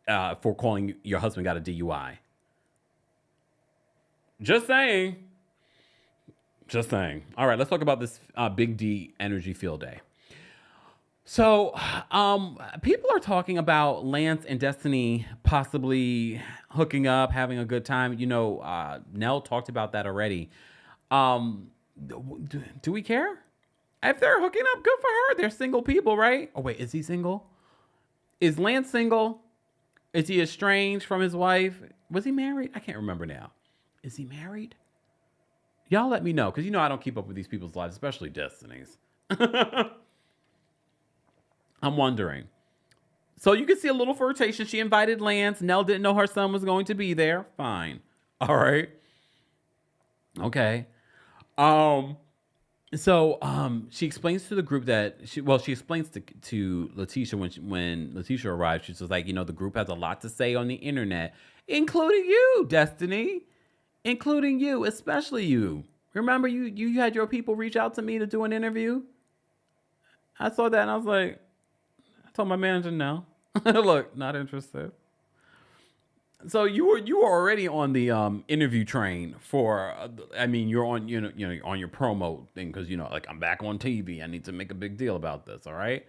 for calling your husband got a DUI. Just saying. Just saying. All right, let's talk about this Big D Energy Field Day. So, people are talking about Lance and Destiny possibly hooking up, having a good time. Nell talked about that already. Do we care? If they're hooking up, good for her. They're single people, right? Oh, wait, is he single? Is Lance single? Is he estranged from his wife? Was he married? I can't remember now. Is he married? Y'all let me know, because I don't keep up with these people's lives, especially Destiny's. I'm wondering. So you can see a little flirtation. She invited Lance. Nell didn't know her son was going to be there. Fine. All right. Okay. So she explains to the group that she explains to Letitia when Letitia arrived. She's just like, the group has a lot to say on the internet, including you, Destiny, including you, especially you. Remember, you had your people reach out to me to do an interview. I saw that and I was like, I told my manager no. Look, not interested. So you were already on the interview train for. I mean, you're on on your promo thing because like I'm back on TV. I need to make a big deal about this. All right.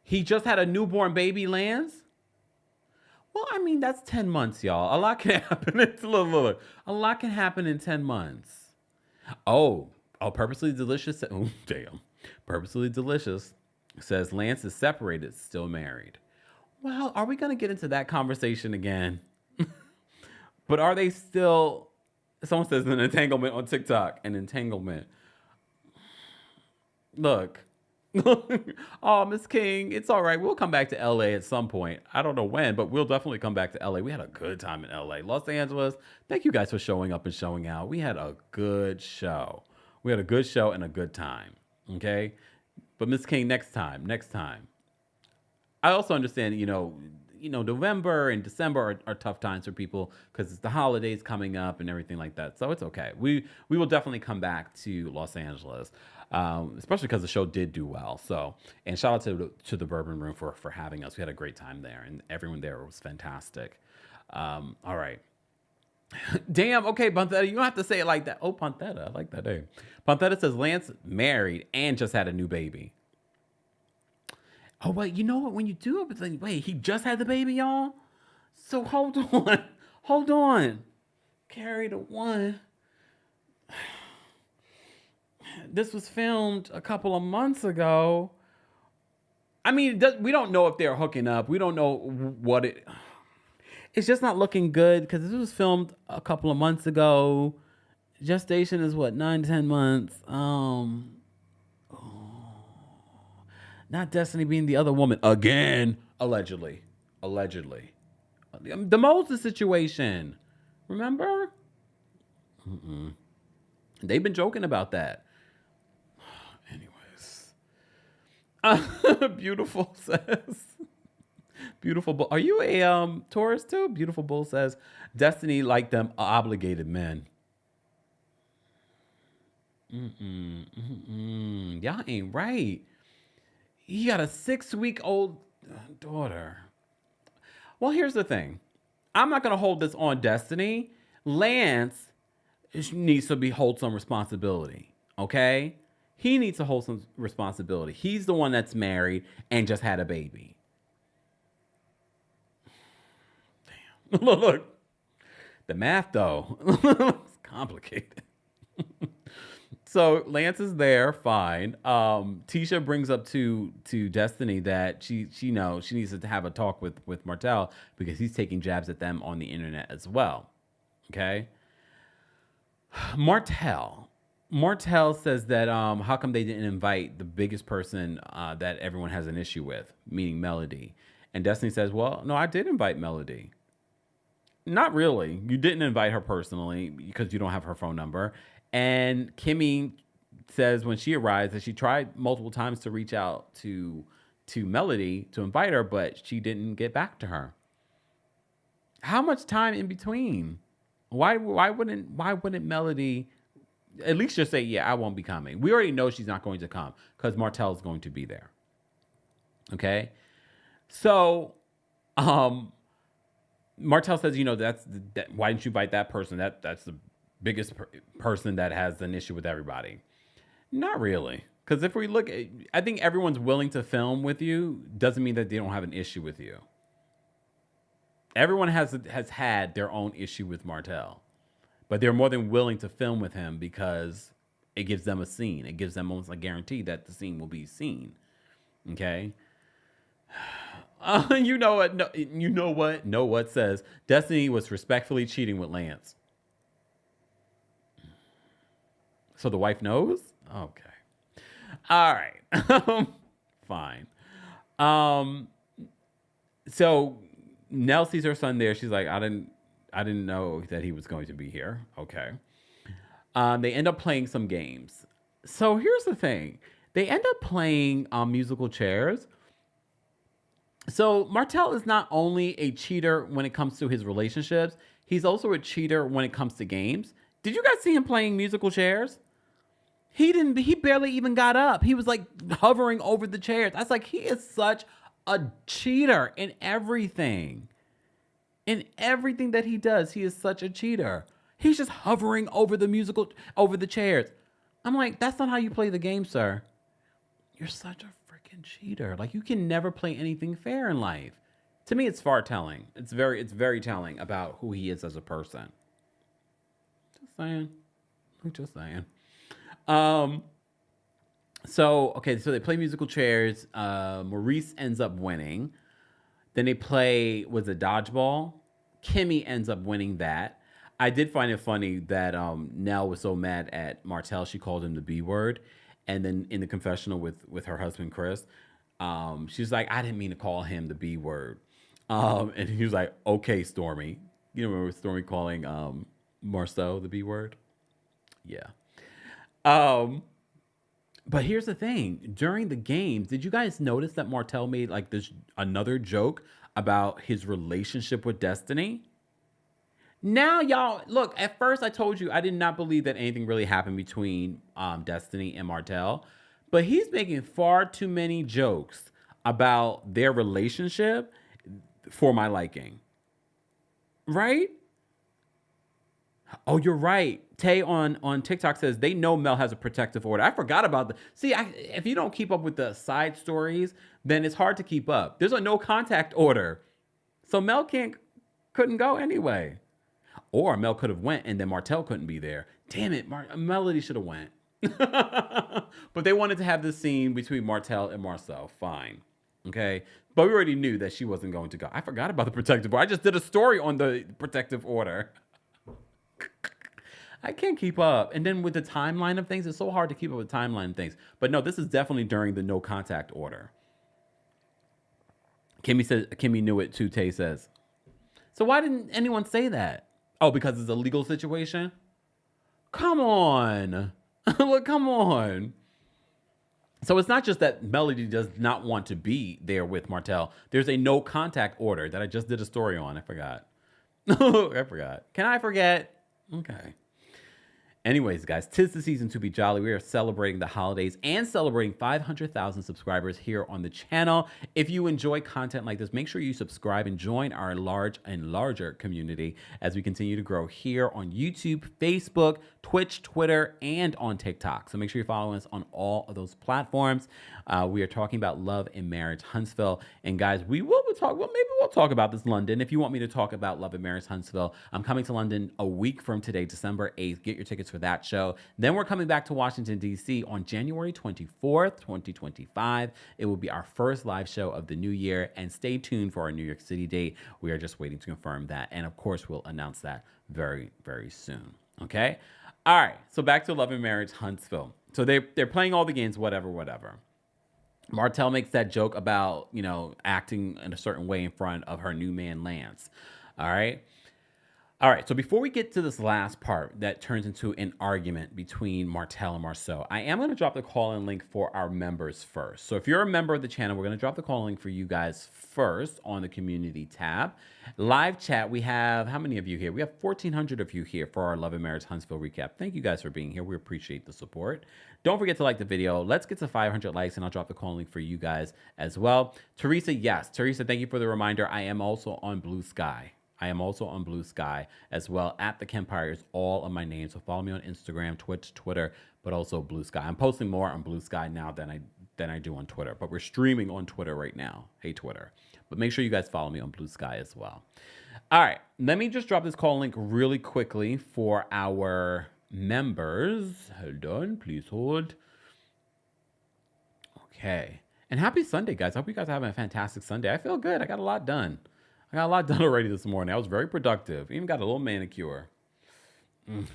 He just had a newborn baby, Lance. Well, I mean that's 10 months, y'all. A lot can happen. Look. A lot can happen in 10 months. Oh, purposely delicious. Oh, damn. Purposely delicious says Lance is separated, still married. Well, are we going to get into that conversation again? But are they still? Someone says an entanglement on TikTok. An entanglement. Look. Oh, Miss King, it's all right. We'll come back to LA at some point. I don't know when, but we'll definitely come back to LA. We had a good time in LA. Los Angeles, thank you guys for showing up and showing out. We had a good show. We had a good show and a good time. Okay? But Miss King, next time. I also understand, November and December are tough times for people because it's the holidays coming up and everything like that. So it's okay. We will definitely come back to Los Angeles, especially because the show did do well. So, and shout out to the Bourbon Room for having us. We had a great time there, and everyone there was fantastic. All right. Damn. Okay, Panthetta, you don't have to say it like that. Oh, Panthetta, I like that name. Panthetta says Lance married and just had a new baby. Oh, wait, you know what? When you do it, it's like, wait, he just had the baby, y'all? So hold on. Hold on. Carry the one. This was filmed a couple of months ago. I mean, we don't know if they're hooking up. We don't know what it... It's just not looking good because this was filmed a couple of months ago. Gestation is what, 9-10 months. Not Destiny being the other woman again, allegedly. The Moses situation, remember? They've been joking about that. Anyways, Beautiful says, Beautiful Bull. Are you a Taurus too? Beautiful Bull says Destiny like them obligated men. Y'all ain't right. He got a 6-week-old daughter. Well, here's the thing. I'm not going to hold this on Destiny. Lance needs to hold some responsibility, okay? He needs to hold some responsibility. He's the one that's married and just had a baby. Damn. Look. The math, though, it's complicated. So Lance is there, fine. Tisha brings up to Destiny that she knows she needs to have a talk with Martell because he's taking jabs at them on the internet as well. Okay. Martell says that how come they didn't invite the biggest person that everyone has an issue with, meaning Melody. And Destiny says, well, no, I did invite Melody. Not really. You didn't invite her personally because you don't have her phone number. And Kimmi says when she arrives that she tried multiple times to reach out to Melody to invite her, but she didn't get back to her. How much time in between? Why wouldn't Melody at least just say, yeah, I won't be coming? We already know she's not going to come because Martell's going to be there. Okay? So, Martell says, why didn't you invite that person? That's the biggest person that has an issue with everybody. Not really. Because if we look at, I think everyone's willing to film with you doesn't mean that they don't have an issue with you. Everyone has had their own issue with Martell, but they're more than willing to film with him because it gives them a scene. It gives them almost a guarantee that the scene will be seen. Okay. You know what? No, you know what? No, what says Destiny was respectfully cheating with Lance. So the wife knows? Okay. All right. Fine. So Nell sees her son there. She's like, I didn't know that he was going to be here. Okay. They end up playing some games. So here's the thing. They end up playing musical chairs. So Martell is not only a cheater when it comes to his relationships, he's also a cheater when it comes to games. Did you guys see him playing musical chairs? He barely even got up. He was like hovering over the chairs. I was like, he is such a cheater in everything. In everything that he does, he is such a cheater. He's just hovering over the chairs. I'm like, that's not how you play the game, sir. You're such a freaking cheater. Like, you can never play anything fair in life. To me, it's far telling. It's very telling about who he is as a person. Just saying. I'm just saying. So they play musical chairs. Maurice ends up winning. Then they play, was it dodgeball? Kimmi ends up winning that. I did find it funny that Nell was so mad at Martell, she called him the B word. And then in the confessional with her husband, Chris, she's like, I didn't mean to call him the B word. And he was like, okay, Stormy. You remember Stormy calling Marsau the B word? Yeah. But here's the thing. During the games, did you guys notice that Martell made like this another joke about his relationship with Destiny? Now, y'all, look, at first I told you I did not believe that anything really happened between Destiny and Martell, but he's making far too many jokes about their relationship for my liking. Right? Oh, you're right. Tay on TikTok says they know Mel has a protective order. I forgot about that. See, if you don't keep up with the side stories, then it's hard to keep up. There's a no contact order. So Mel couldn't go anyway. Or Mel could have went and then Martell couldn't be there. Damn it, Melody should have went. But they wanted to have this scene between Martell and Marsau. Fine. Okay. But we already knew that she wasn't going to go. I forgot about the protective order. I just did a story on the protective order. I can't keep up. And then with the timeline of things, it's so hard to keep up with timeline of things. But no, this is definitely during the no contact order. Kimmi knew it too, Tay says. So why didn't anyone say that? Oh, because it's a legal situation? Come on. Look, come on. So it's not just that Melody does not want to be there with Martell. There's a no contact order that I just did a story on. I forgot. I forgot. Can I forget? Okay. Anyways, guys, 'tis the season to be jolly. We are celebrating the holidays and celebrating 500,000 subscribers here on the channel. If you enjoy content like this, make sure you subscribe and join our large and larger community as we continue to grow here on YouTube, Facebook, Twitch, Twitter, and on TikTok. So make sure you're following us on all of those platforms. We are talking about Love and Marriage Huntsville. And guys, maybe we'll talk about this London. If you want me to talk about Love and Marriage Huntsville, I'm coming to London a week from today, December 8th. Get your tickets for that show. Then we're coming back to Washington, D.C. on January 24th, 2025. It will be our first live show of the new year. And stay tuned for our New York City date. We are just waiting to confirm that. And of course, we'll announce that very, very soon. Okay? All right. So back to Love and Marriage Huntsville. So they're playing all the games, whatever. Martell makes that joke about, acting in a certain way in front of her new man, Lance. All right. So before we get to this last part that turns into an argument between Martell and Marsau, I am going to drop the call-in link for our members first. So if you're a member of the channel, we're going to drop the call-in link for you guys first on the community tab. Live chat, we have, how many of you here? We have 1,400 of you here for our Love and Marriage Huntsville recap. Thank you guys for being here. We appreciate the support. Don't forget to like the video. Let's get to 500 likes, and I'll drop the call link for you guys as well. Teresa, yes. Teresa, thank you for the reminder. I am also on Blue Sky. As well. At TheKempire is all of my names. So follow me on Instagram, Twitch, Twitter, but also Blue Sky. I'm posting more on Blue Sky now than I do on Twitter. But we're streaming on Twitter right now. Hey, Twitter. But make sure you guys follow me on Blue Sky as well. All right. Let me just drop this call link really quickly for our members. Hold on. Please hold. Okay. And happy Sunday, guys. I hope you guys are having a fantastic Sunday. I feel good. I got a lot done. Already this morning. I was very productive. Even got a little manicure.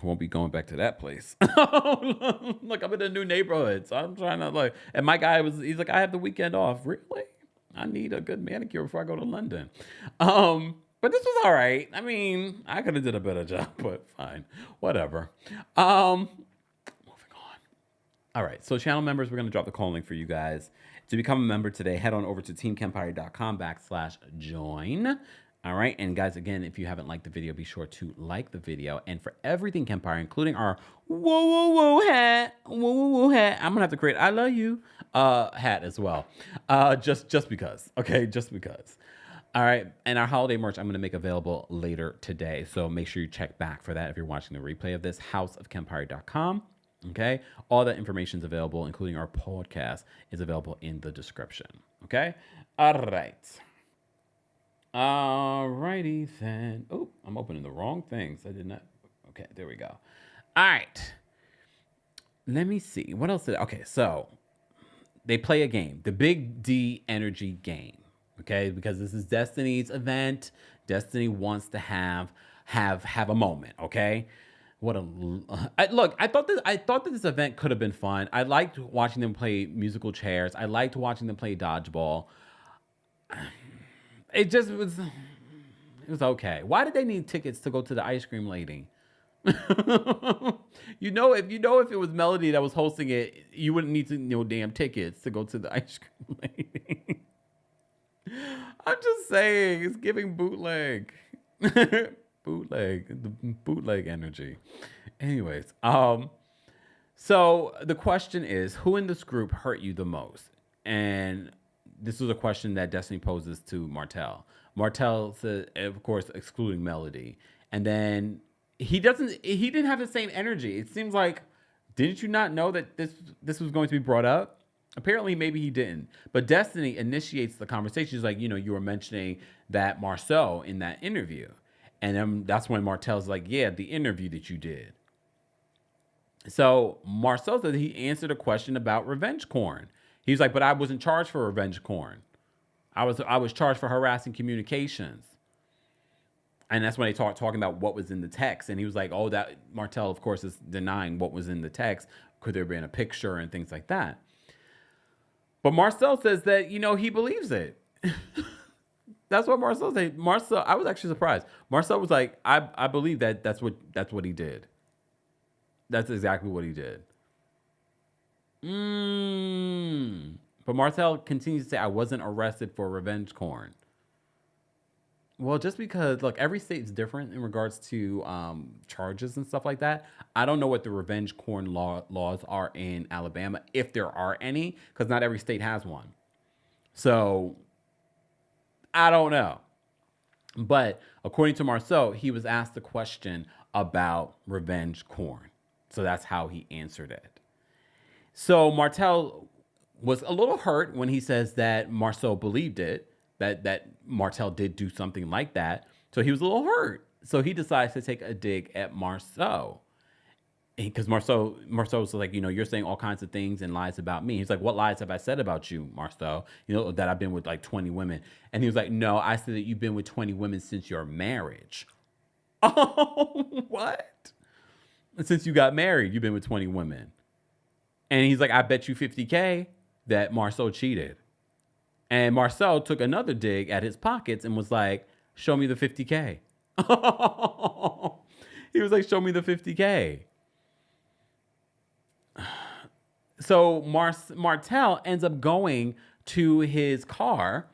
Won't be going back to that place. Look, I'm in a new neighborhood, so I'm trying to and my guy he's like, I have the weekend off. Really? I need a good manicure before I go to London. But this was all right. I mean, I could have did a better job, but fine, whatever. Moving on. All right, so channel members, we're gonna drop the call link for you guys to become a member today. Head on over to teamkempire.com/join. All right, and guys, again, if you haven't liked the video, be sure to like the video. And for everything Kempire, including our whoa hat, I'm gonna have to create "I love you" hat as well, just because. Okay, just because. All right, and our holiday merch I'm going to make available later today. So make sure you check back for that if you're watching the replay of this, houseofkempire.com. Okay, all that information is available, including our podcast, is available in the description. Okay, all right. All righty then. Oh, I'm opening the wrong things. I did not. Okay, there we go. All right. Let me see. What else okay, so they play a game, the Big D Energy game. Okay, because this is Destiny's event. Destiny wants to have a moment. Okay, look. I thought that this event could have been fun. I liked watching them play musical chairs. I liked watching them play dodgeball. It just was. It was okay. Why did they need tickets to go to the ice cream lady? If it was Melody that was hosting it, you wouldn't need to damn tickets to go to the ice cream lady. I'm just saying, it's giving bootleg. The bootleg energy. Anyways, so the question is, who in this group hurt you the most? And this was a question that Destiny poses to Martell. Martell said, of course, excluding Melody. And then he didn't have the same energy. It seems like, didn't you not know that this was going to be brought up? Apparently, maybe he didn't. But Destiny initiates the conversation. She's like, you were mentioning that Marsau in that interview. And then that's when Martell's like, yeah, the interview that you did. So Marsau said he answered a question about revenge corn. He's like, but I wasn't charged for revenge corn. I was charged for harassing communications. And that's when they talking about what was in the text. And he was like, oh, that Martell, of course, is denying what was in the text. Could there have been a picture and things like that? But Marsau says that, he believes it. That's what Marsau said. Marsau, I was actually surprised. Marsau was like, I believe that's what he did. That's exactly what he did. But Martell continues to say, I wasn't arrested for revenge corn. Well, just because, look, every state's different in regards to charges and stuff like that. I don't know what the revenge corn laws are in Alabama, if there are any, because not every state has one. So, I don't know. But according to Marsau, he was asked a question about revenge corn. So that's how he answered it. So Martell was a little hurt when he says that Marsau believed it. That Martell did do something like that. So he was a little hurt. So he decides to take a dig at Marsau. Because Marsau was like, you're saying all kinds of things and lies about me. He's like, what lies have I said about you, Marsau? That I've been with like 20 women. And he was like, no, I said that you've been with 20 women since your marriage. Oh, what? Since you got married, you've been with 20 women. And he's like, I bet you $50K that Marsau cheated. And Marsau took another dig at his pockets and was like, show me the $50K. He was like, show me the $50K. So Martell ends up going to his car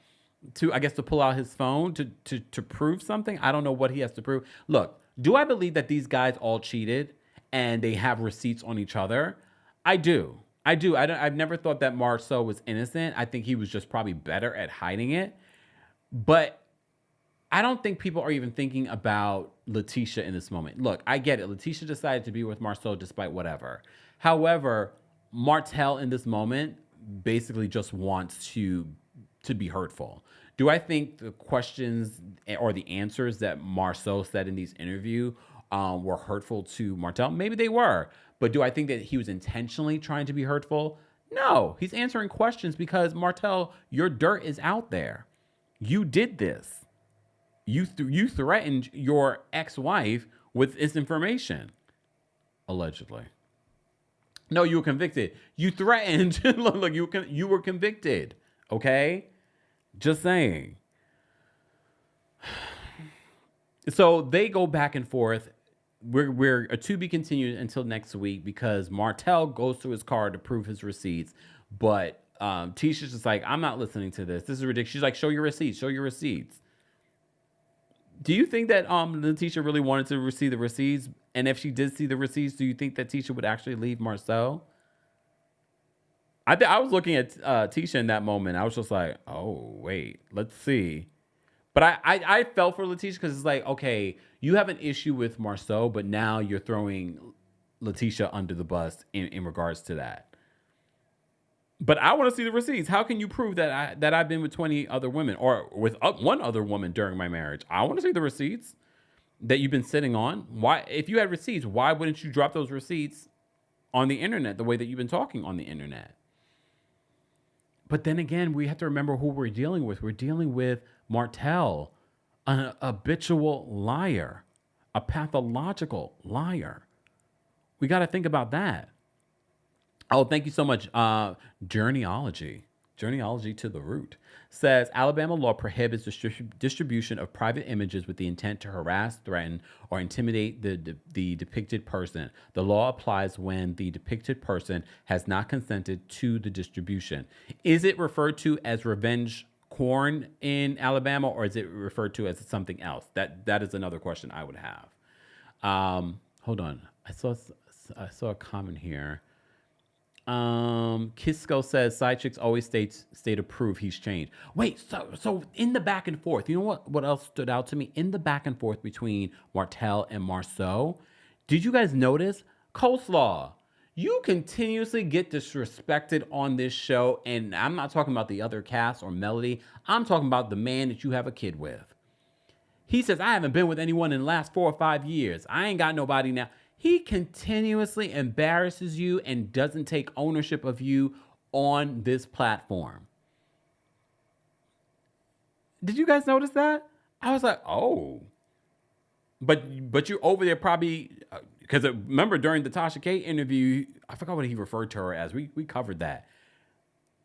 to pull out his phone to prove something. I don't know what he has to prove. Look, do I believe that these guys all cheated and they have receipts on each other? I do. I've never thought that Marsau was innocent. I think he was just probably better at hiding it. But I don't think people are even thinking about Letitia in this moment. Look, I get it. Letitia decided to be with Marsau despite whatever. However, Martell in this moment basically just wants to be hurtful. Do I think the questions or the answers that Marsau said in these interviews were hurtful to Martell? Maybe they were. But do I think that he was intentionally trying to be hurtful? No. He's answering questions because, Martell, your dirt is out there. You did this. You threatened your ex-wife with this information. Allegedly. No, you were convicted. You threatened. Look, you were convicted. Okay? Just saying. So they go back and forth. We're a to be continued until next week because Martell goes to his car to prove his receipts, but Tisha's just like, I'm not listening to this. This is ridiculous. She's like, show your receipts. Show your receipts. Do you think that Tisha really wanted to receive the receipts? And if she did see the receipts, do you think that Tisha would actually leave Marsau? I was looking at Tisha in that moment. I was just like, oh wait, let's see. But I felt for Letitia because it's like, okay, you have an issue with Marsau, but now you're throwing Letitia under the bus in regards to that. But I want to see the receipts. How can you prove that I've been with 20 other women or with one other woman during my marriage? I want to see the receipts that you've been sitting on. Why, if you had receipts, why wouldn't you drop those receipts on the internet the way that you've been talking on the internet? But then again, we have to remember who we're dealing with. We're dealing with Martell, an habitual liar, a pathological liar. We got to think about that. Oh, thank you so much. Journeyology to the root says Alabama law prohibits distribution of private images with the intent to harass, threaten, or intimidate the depicted person. The law applies when the depicted person has not consented to the distribution. Is it referred to as revenge porn in Alabama, or is it referred to as something else? That is another question I would have. Hold on. I saw a comment here. Kisco says side chicks always state to prove he's changed. Wait, so in the back and forth, you know what else stood out to me? In the back and forth between Martell and Marsau, did you guys notice? Coleslaw, you continuously get disrespected on this show, and I'm not talking about the other cast or Melody. I'm talking about the man that you have a kid with. He says, I haven't been with anyone in the last 4 or 5 years. I ain't got nobody now. He continuously embarrasses you and doesn't take ownership of you on this platform. Did you guys notice that? I was like, oh. But you're over there probably, because remember during the Tasha K interview, I forgot what he referred to her as. We covered that.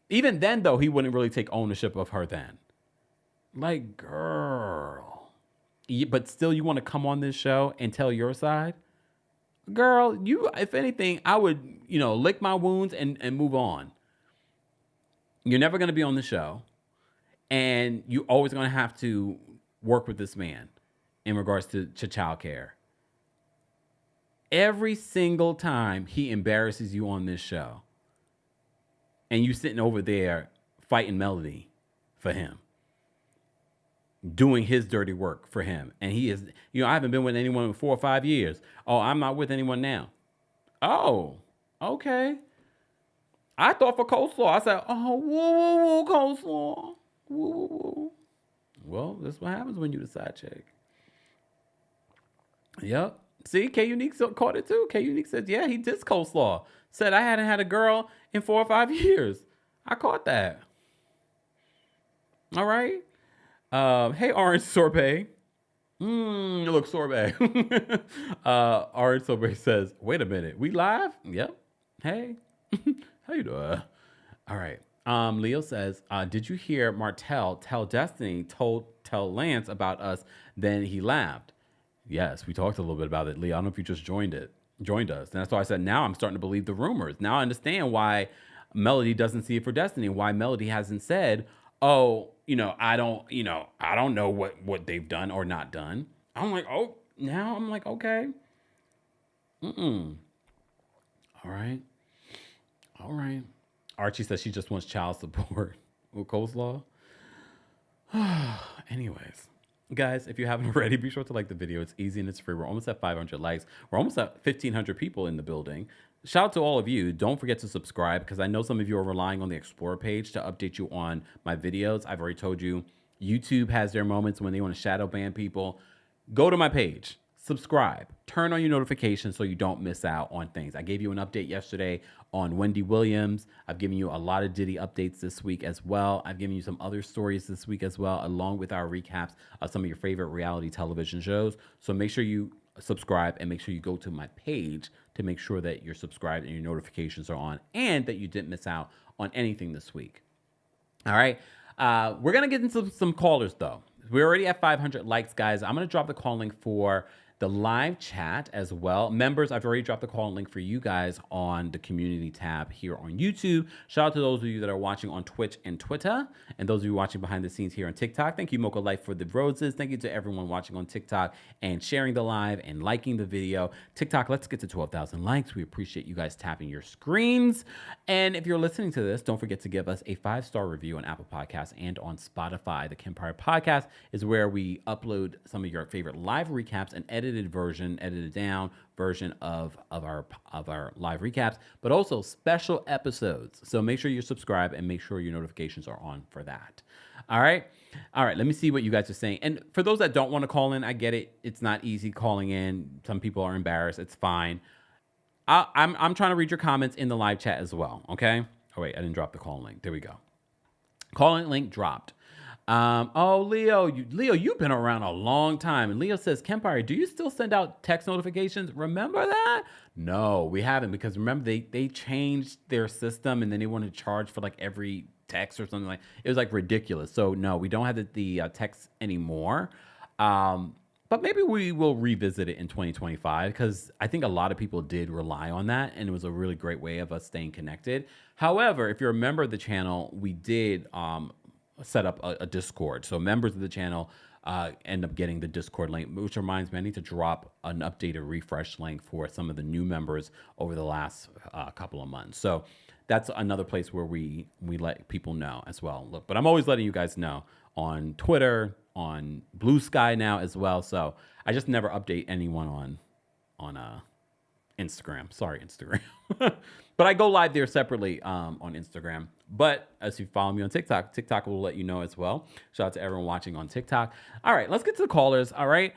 Even then, though, he wouldn't really take ownership of her then. Like, girl. But still, you want to come on this show and tell your side? Girl, you, if anything, I would, lick my wounds and move on. You're never going to be on the show. And you're always going to have to work with this man in regards to child care. Every single time he embarrasses you on this show. And you sitting over there fighting Melody for him. Doing his dirty work for him. And he is, I haven't been with anyone in 4 or 5 years. Oh, I'm not with anyone now. Oh, okay. I thought for coleslaw. I said, oh, whoa, coleslaw. Whoa. Well, that's what happens when you the side chick. Yep. See, K Unique caught it too. K Unique said, yeah, he did coleslaw. Said I hadn't had a girl in 4 or 5 years. I caught that. All right. Hey, Orange Sorbet. Look, Sorbet. Orange Sorbet says, wait a minute. We live? Yep. Hey. How you doing? All right. Leo says, did you hear Martell tell Destiny tell Lance about us? Then he laughed. Yes, we talked a little bit about it, Leo. I don't know if you just joined us. And that's why I said, now I'm starting to believe the rumors. Now I understand why Melody doesn't see it for Destiny. Why Melody hasn't said, oh, I don't know what they've done or not done. I'm like, oh, now I'm like, okay. All right. Archie says she just wants child support with coleslaw. Anyways, guys, if you haven't already, be sure to like the video. It's easy and it's free. We're almost at 500 likes. We're almost at 1,500 people in the building. Shout out to all of you. Don't forget to subscribe because I know some of you are relying on the Explore page to update you on my videos. I've already told you YouTube has their moments when they want to shadow ban people. Go to my page, subscribe, turn on your notifications so you don't miss out on things. I gave you an update yesterday on Wendy Williams. I've given you a lot of Diddy updates this week as well. I've given you some other stories this week as well, along with our recaps of some of your favorite reality television shows. So make sure you subscribe and make sure you go to my page to make sure that you're subscribed and your notifications are on and that you didn't miss out on anything this week. All right. We're going to get into some callers though. We're already at 500 likes, guys. I'm going to drop the call link for the live chat as well. Members, I've already dropped the call link for you guys on the community tab here on YouTube. Shout out to those of you that are watching on Twitch and Twitter, and those of you watching behind the scenes here on TikTok. Thank you, Mocha Life, for the roses. Thank you to everyone watching on TikTok and sharing the live and liking the video. TikTok, let's get to 12,000 likes. We appreciate you guys tapping your screens. And if you're listening to this, don't forget to give us a 5-star review on Apple Podcasts and on Spotify. The Kempire Podcast is where we upload some of your favorite live recaps and edited down version of our live recaps, but also special episodes. So make sure you subscribe and make sure your notifications are on for that. All right. Let me see what you guys are saying. And for those that don't want to call in, I get it. It's not easy calling in. Some people are embarrassed. It's fine. I'm trying to read your comments in the live chat as well. Okay. Oh wait, I didn't drop the call link. There we go. Call link dropped. Leo, you've been around a long time. And Leo says, Kempire, do you still send out text notifications? Remember that? No, we haven't, because remember they changed their system and then they wanted to charge for like every text or something. Like it was like ridiculous. So no, we don't have the text anymore. But maybe we will revisit it in 2025, because I think a lot of people did rely on that, and it was a really great way of us staying connected. However, if you're a member of the channel, we did set up a Discord. So members of the channel end up getting the Discord link, which reminds me, I need to drop an updated refresh link for some of the new members over the last couple of months. So that's another place where we let people know as well. Look, but I'm always letting you guys know on Twitter, on Blue Sky now as well. So I just never update anyone on Instagram. Sorry, Instagram. But I go live there separately on Instagram. But as you follow me on TikTok, TikTok will let you know as well. Shout out to everyone watching on TikTok. All right, let's get to the callers. All right.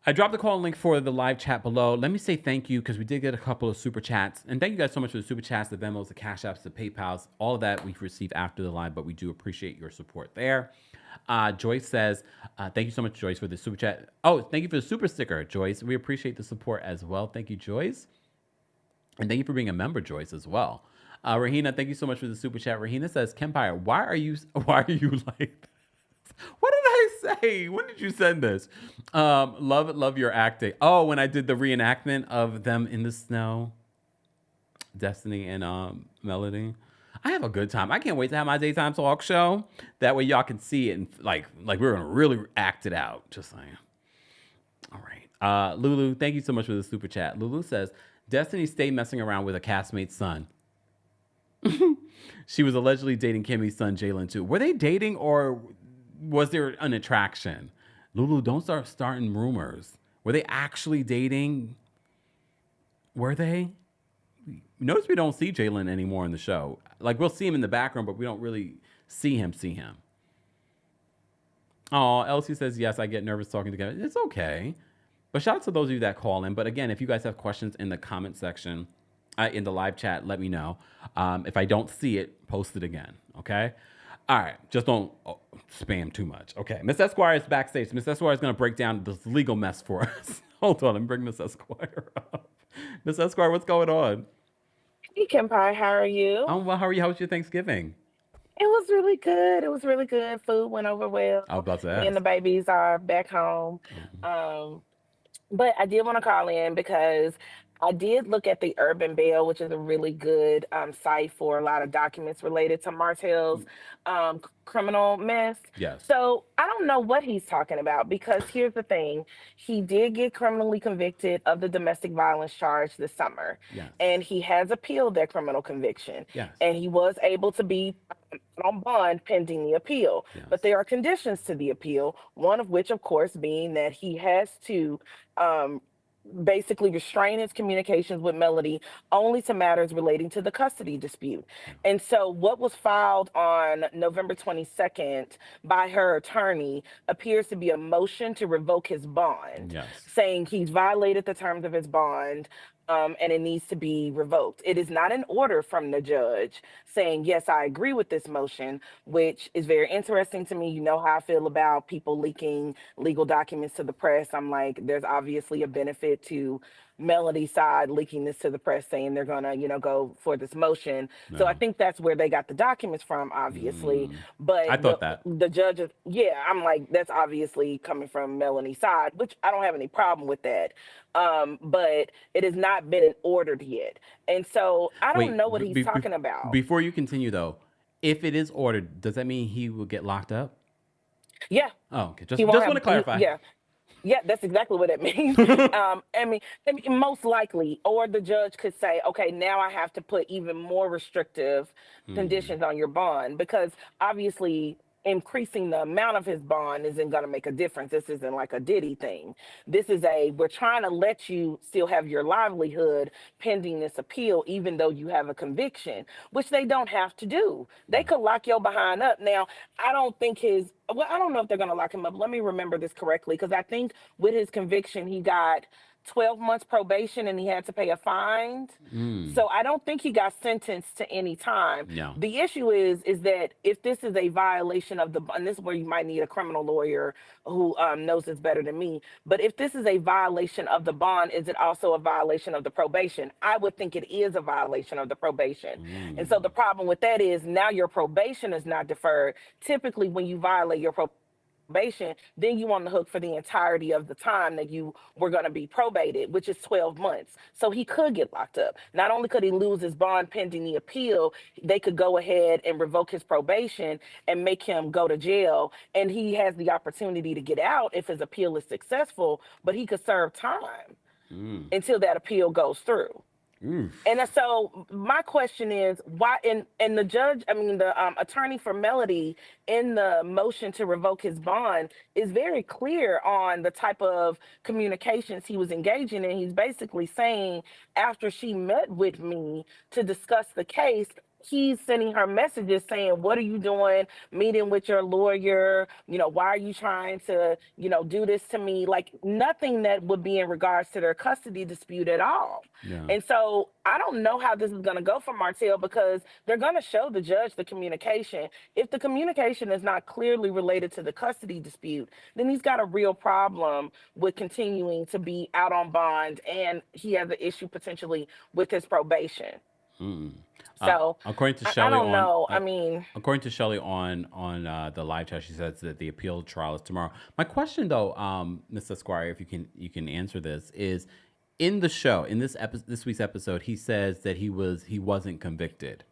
I dropped the call link for the live chat below. Let me say thank you, because we did get a couple of super chats. And thank you guys so much for the super chats, the Venmos, the Cash Apps, the PayPals, all of that we've received after the live, but we do appreciate your support there. Joyce says, thank you so much, Joyce, for the super chat. Oh, thank you for the super sticker, Joyce. We appreciate the support as well. Thank you, Joyce. And thank you for being a member, Joyce, as well. Rahina, thank you so much for the super chat. Rahina says, Kempire, why are you like this? What did I say? When did you send this? Love your acting. Oh, when I did the reenactment of them in the snow. Destiny and Melody. I have a good time. I can't wait to have my daytime talk show. That way y'all can see it and like we're gonna really act it out. Just saying. All right. Lulu, thank you so much for the super chat. Lulu says, Destiny stayed messing around with a castmate's son. She was allegedly dating Kimmy's son, Jalen, too. Were they dating, or was there an attraction? Lulu, don't start starting rumors. Were they actually dating? Were they? Notice we don't see Jalen anymore in the show. Like, we'll see him in the background, but we don't really see him. Oh, Elsie says, yes, I get nervous talking together. It's okay. But shout out to those of you that call in. But again, if you guys have questions in the comment section, in the live chat, let me know. If I don't see it, post it again, okay? All right, just don't spam too much. Okay, Miss Esquire is backstage. Miss Esquire is going to break down this legal mess for us. Hold on, let me bring Miss Esquire up. Miss Esquire, what's going on? Hey, Kempire, how are you? Well, how are you? How was your Thanksgiving? It was really good. It was really good. Food went over well. I was about to Me and the ask. babies are back home. Um, but I did want to call in because I did look at the Urban Bell, which is a really good site for a lot of documents related to Martell's criminal mess. Yes. So I don't know what he's talking about, because here's the thing. He did get criminally convicted of the domestic violence charge this summer, Yes. and he has appealed that criminal conviction. Yes. And he was able to be on bond pending the appeal. Yes. But there are conditions to the appeal, one of which, of course, being that he has to basically restrain his communications with Melody only to matters relating to the custody dispute. And so what was filed on November 22nd by her attorney appears to be a motion to revoke his bond, Yes. saying he's violated the terms of his bond, and it needs to be revoked. It is not an order from the judge saying, yes, I agree with this motion, which is very interesting to me. You know how I feel about people leaking legal documents to the press. I'm like, there's obviously a benefit to Melody's side leaking this to the press saying they're going to, go for this motion. So I No. think that's where they got the documents from, obviously. I But the thought that. the judge, yeah, I'm like, that's obviously coming from Melanie's side, which I don't have any problem with that. But it has not been ordered yet. And so I don't Wait, know what he's talking about. before you continue though, if it is ordered, does that mean he will get locked up? Yeah, Oh, okay. he Just won't want have, to clarify. yeah. Yeah, that's exactly what it means. I mean, most likely, or the judge could say, okay, now I have to put even more restrictive Hmm. conditions on your bond because obviously increasing the amount of his bond isn't going to make a difference. This isn't like a Diddy thing. We're trying to let you still have your livelihood pending this appeal, even though you have a conviction, which they don't have to do. They could lock your behind up. Now, I don't think I don't know if they're going to lock him up. Let me remember this correctly because I think with his conviction, he got 12 months probation and he had to pay a fine. Mm. So I don't think he got sentenced to any time. No. The issue is that if this is a violation of and this is where you might need a criminal lawyer who knows this better than me. But if this is a violation of the bond, is it also a violation of the probation? I would think it is a violation of the probation. And so the Mm. problem with that is now your probation is not deferred. Typically, when you violate your probation, then you on the hook for the entirety of the time that you were going to be probated, which is 12 months. So he could get locked up. Not only could he lose his bond pending the appeal, they could go ahead and revoke his probation and make him go to jail. And he has the opportunity to get out if his appeal is successful, but he could serve time Mm. until that appeal goes through. Oof. And so my question is why and the judge, I mean the attorney for Melody in the motion to revoke his bond is very clear on the type of communications he was engaging in. He's basically saying after she met with me to discuss the case, he's sending her messages saying, "What are you doing? Meeting with your lawyer? Why are you trying to, do this to me?" Like nothing that would be in regards to their custody dispute at all. Yeah. And so I don't know how this is going to go for Martell because they're going to show the judge the communication. If the communication is not clearly related to the custody dispute, then he's got a real problem with continuing to be out on bond and he has an issue potentially with his probation. Mm. So According to I Shelley don't on know. I mean, the live chat, she says that the appeal trial is tomorrow. My question though, Mr. Squire, if you can answer this, is in the show in this week's episode, he says that he wasn't convicted.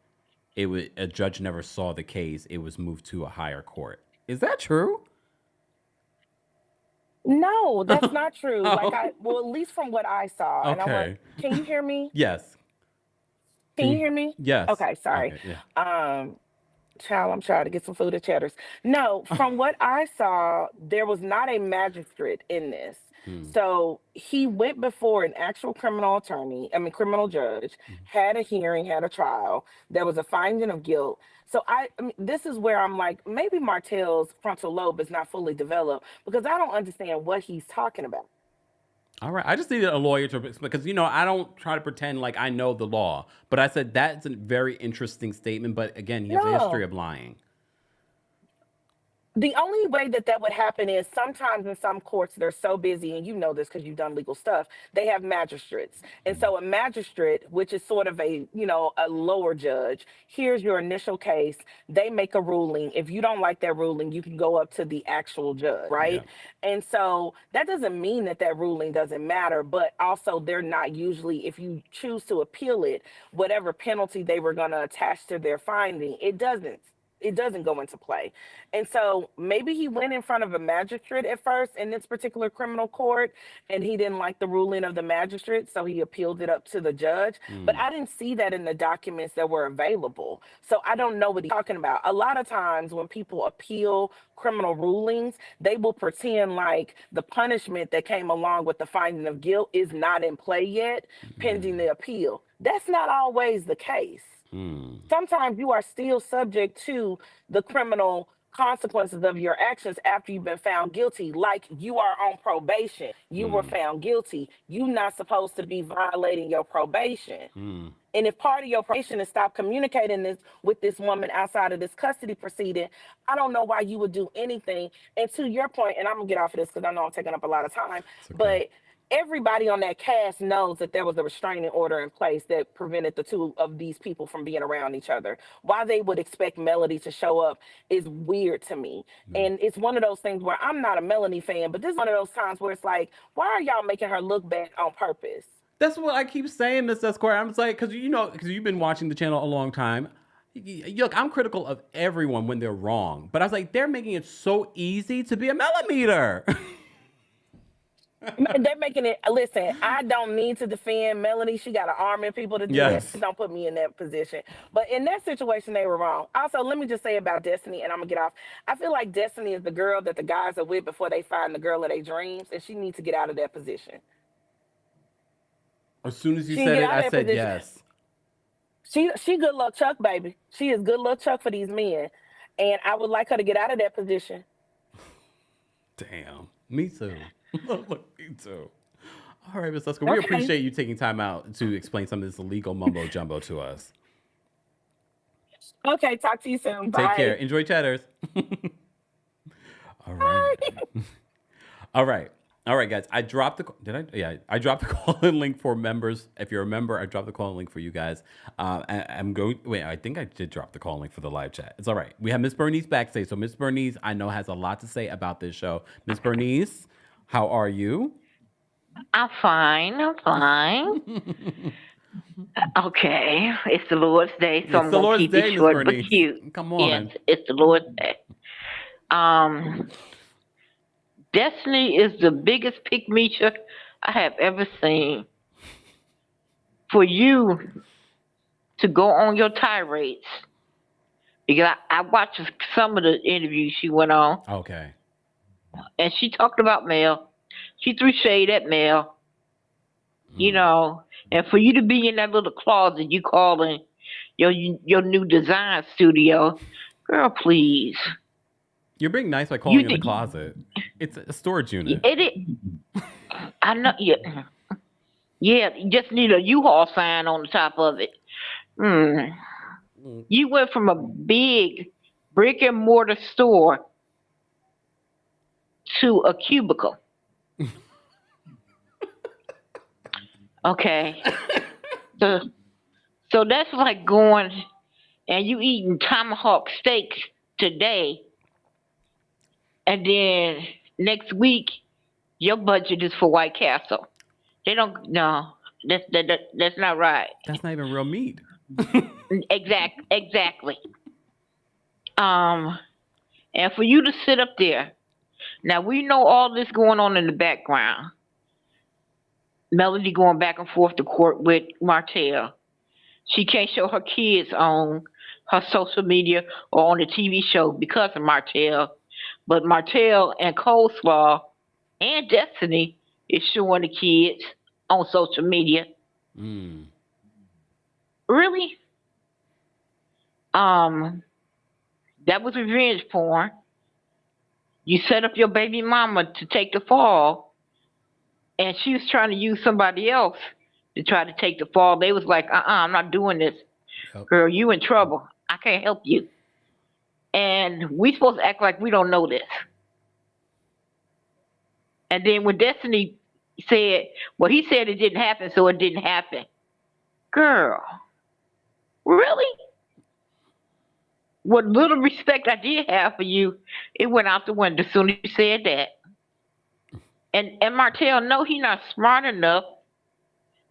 It was a judge never saw the case. It was moved to a higher court. Is that true? no, that's not true. Like Oh, well, at least from what I saw, and okay. can you hear me? Yes. Can Can you you? hear me? Yes. Okay, sorry. Okay. Yeah. Um, Child, I'm trying to get some food at Cheddar's. No, from what I saw, there was not a magistrate in this. Hmm. So he went before an actual criminal judge, had a hearing, had a trial. There was a finding of guilt. So I mean, this is where I'm like, maybe Martell's frontal lobe is not fully developed because I don't understand what he's talking about. All right. I just needed a lawyer to because I don't try to pretend like I know the law, but I said that's a very interesting statement. But again, he has a history No. of lying. The only way that that would happen is sometimes in some courts they're so busy, and you know this because you've done legal stuff. They have magistrates, and so a magistrate, which is sort of a lower judge, here's your initial case. They make a ruling. If you don't like that ruling, you can go up to the actual judge, Yeah. right? And so that doesn't mean that that ruling doesn't matter, but also they're not usually, if you choose to appeal it, whatever penalty they were going to attach to their finding, it doesn't go into play. And so maybe he went in front of a magistrate at first in this particular criminal court and he didn't like the ruling of the magistrate, so he appealed it up to the judge. But Mm. I didn't see that in the documents that were available. So I don't know what he's talking about. A lot of times when people appeal criminal rulings, they will pretend like the punishment that came along with the finding of guilt is not in play yet, pending Mm. the appeal. That's not always the case. Mm. Sometimes you are still subject to the criminal consequences of your actions after you've been found guilty. Like you are on probation, you were Mm. found guilty, you're not supposed to be violating your probation. Mm. And if part of your probation is stop communicating this with this woman outside of this custody proceeding, I don't know why you would do anything. And to your point, and I'm gonna get off of this because I know I'm taking up a lot of time, It's okay. but everybody on that cast knows that there was a restraining order in place that prevented the two of these people from being around each other. Why they would expect Melody to show up is weird to me. No. And it's one of those things where I'm not a Melanie fan, but this is one of those times where it's like, why are y'all making her look bad on purpose? That's what I keep saying, Miss Esquire. I'm like, because because you've been watching the channel a long time. Look, I'm critical of everyone when they're wrong, but I was like, they're making it so easy to be a millimeter. They're making it. Listen, I don't need to defend Melanie. She got an army of people to do that. Yes. Don't put me in that position. But in that situation, they were wrong. Also, let me just say about Destiny, and I'm gonna get off. I feel like Destiny is the girl that the guys are with before they find the girl of their dreams, and she needs to get out of that position. As soon as you She can said get it, out I of that said position. yes. She good luck Chuck, baby. She is good luck Chuck for these men, and I would like her to get out of that position. Damn. Me too. Me too. All right, Miss Esquire. We Okay. appreciate you taking time out to explain some of this illegal mumbo jumbo to us. Okay. Talk to you soon. Take care. Bye. Enjoy Cheddars. All right. Bye. All right. All right, guys. I dropped the. Did I? Yeah, I dropped the call-in link for members. If you're a member, I dropped the call-in link for you guys. I'm going. Wait, I think I did drop the call-in link for the live chat. It's all right. We have Miss Bernice backstage. So Miss Bernice, I know, has a lot to say about this show. Miss Bernice, how are you? I'm fine. I'm fine. Okay. It's the Lord's Day, so It's I'm the gonna Lord's keep it Day, Miss short but Bernice. cute. Come Yes, on. it's the Lord's Day. Um, Destiny is the biggest pick me I have ever seen. For you to go on your tirades, because I watched some of the interviews she went on, Okay. and she talked about Mel. She threw shade at Mel, you Mm. know, and for you to be in that little closet you calling your new design studio, girl, please. You're being nice by calling You it a did closet. It's a storage unit. it. I know. Yeah, yeah. You just need a U-Haul sign on the top of it. Mm. Mm. You went from a big brick and mortar store to a cubicle. Okay, so so that's like going and you eating tomahawk steaks today, and then next week your budget is for White Castle. They don't. No, that's not right. That's not even real meat. Exactly. Um, and for you to sit up there. Now we know all this going on in the background. Melody going back and forth to court with Martell. She can't show her kids on her social media or on the TV show because of Martell. But Martell and Coleslaw and Destiny is showing the kids on social media. Mm. Really? Um, that was revenge porn. You set up your baby mama to take the fall, and she was trying to use somebody else to try to take the fall. They was like, I'm not doing this. Yep. Girl, you in trouble. I can't help you. And we supposed to act like we don't know this. And then when Destiny said, well, he said it didn't happen, so it didn't happen. Girl, really? What little respect I did have for you, it went out the window as soon as you said that. And Martell, no, he not smart enough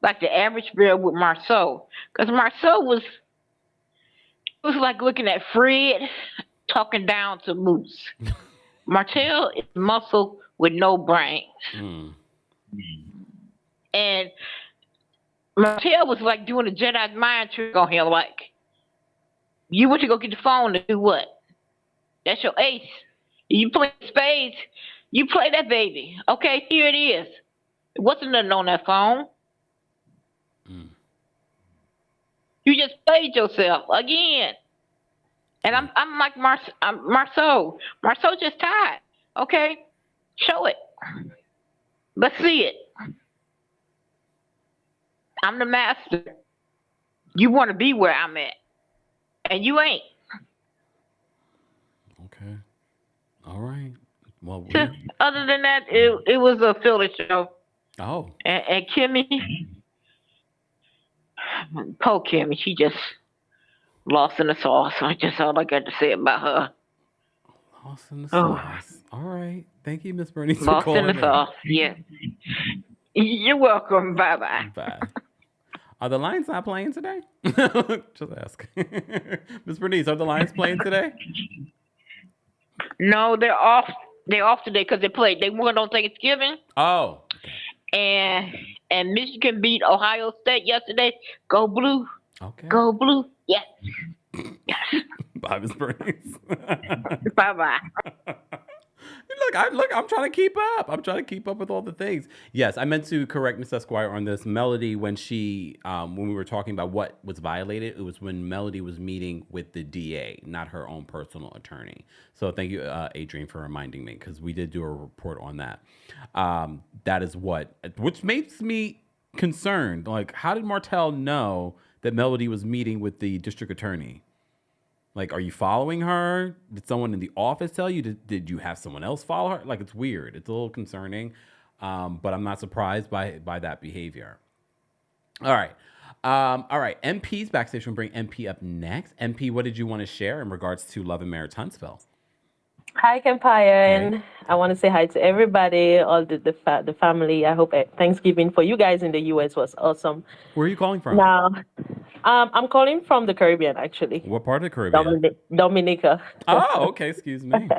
like the average girl with Marsau. Because Marsau was like looking at Fred talking down to Moose. Martell is muscle with no brains. Mm. And Martell was like doing a Jedi mind trick on him, like, you went to go get the phone to do what? That's your ace. You play spades, you play that baby. Okay, here it is. It wasn't nothing on that phone. Mm. You just played yourself again. And I'm like Marsau. Marsau just tied. Okay? Show it. Let's see it. I'm the master. You want to be where I'm at. And you ain't. Okay. All right. Well, Other than that, it was a filler show. Oh, And Kimmy, poor Kimmy, she just lost in the sauce. That's all I got to say about her. lost in the Oh, sauce. All right. Thank you, Miss Bernice, for lost in the calling in. sauce. Yeah. You're welcome. Bye bye. Bye. Are the Lions not playing today? Just ask. Miss Bernice, are the Lions playing today? No, they're off. They're off today because they played. They won on Thanksgiving, Oh, okay. and and Michigan beat Ohio State yesterday. Go blue. Okay. Go blue. Yes. Bye, Miss Bernice. Bye bye. I'm trying to keep up. I'm trying to keep up with all the things. Yes, I meant to correct Miss Esquire on this. Melody, when when we were talking about what was violated, it was when Melody was meeting with the DA, not her own personal attorney. So thank you, Adrian, for reminding me, because we did do a report on that. That is which makes me concerned. Like, how did Martell know that Melody was meeting with the district attorney? Like, are you following her? Did someone in the office tell you? Did you have someone else follow her? Like, it's weird. It's a little concerning, but I'm not surprised by that behavior. All right. MP's backstage. We'll bring MP up next. MP, what did you want to share in regards to Love and Marriage Huntsville? Hi, Kempire, and I want to say hi to everybody, all the family. I hope Thanksgiving for you guys in the U.S. was awesome. Where are you calling from? Now, I'm calling from the Caribbean, actually. What part of the Caribbean? Dominica. Oh, okay. Excuse me.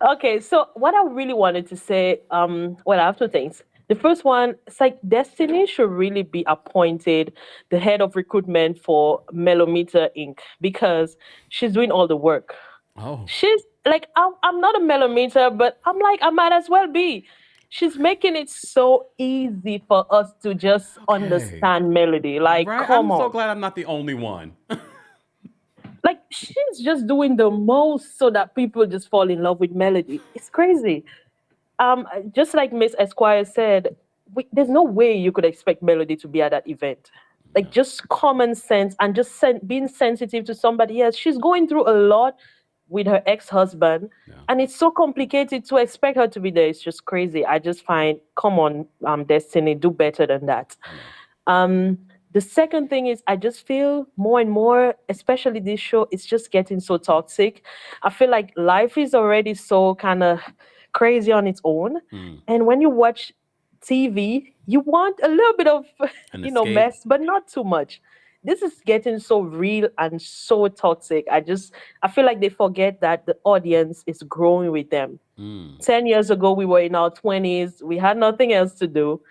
Okay, so what I really wanted to say, well, I have two things. The first one, it's like Destiny should really be appointed the head of recruitment for Melometer Inc. because she's doing all the work. Oh, She's like, I'm not a Melometer, but I'm like, I might as well be. She's making it so easy for us to just okay. understand Melody. Like, Right. come I'm so on. glad I'm not the only one. Like, she's just doing the most so that people just fall in love with Melody. It's crazy. Just like Miss Esquire said, there's no way you could expect Melody to be at that event. Like, just common sense and just being sensitive to somebody else. She's going through a lot with her ex-husband, and it's so complicated to expect her to be there. It's just crazy. I just find, come on, Destiny, do better than that. The second thing is, I just feel more and more, especially this show, it's just getting so toxic. I feel like life is already so kind of crazy on its own. And when you watch TV, you want a little bit of, An you know, escape. mess, but not too much. This is getting so real and so toxic. I feel like they forget that the audience is growing with them. 10 years ago, we were in our 20s. We had nothing else to do.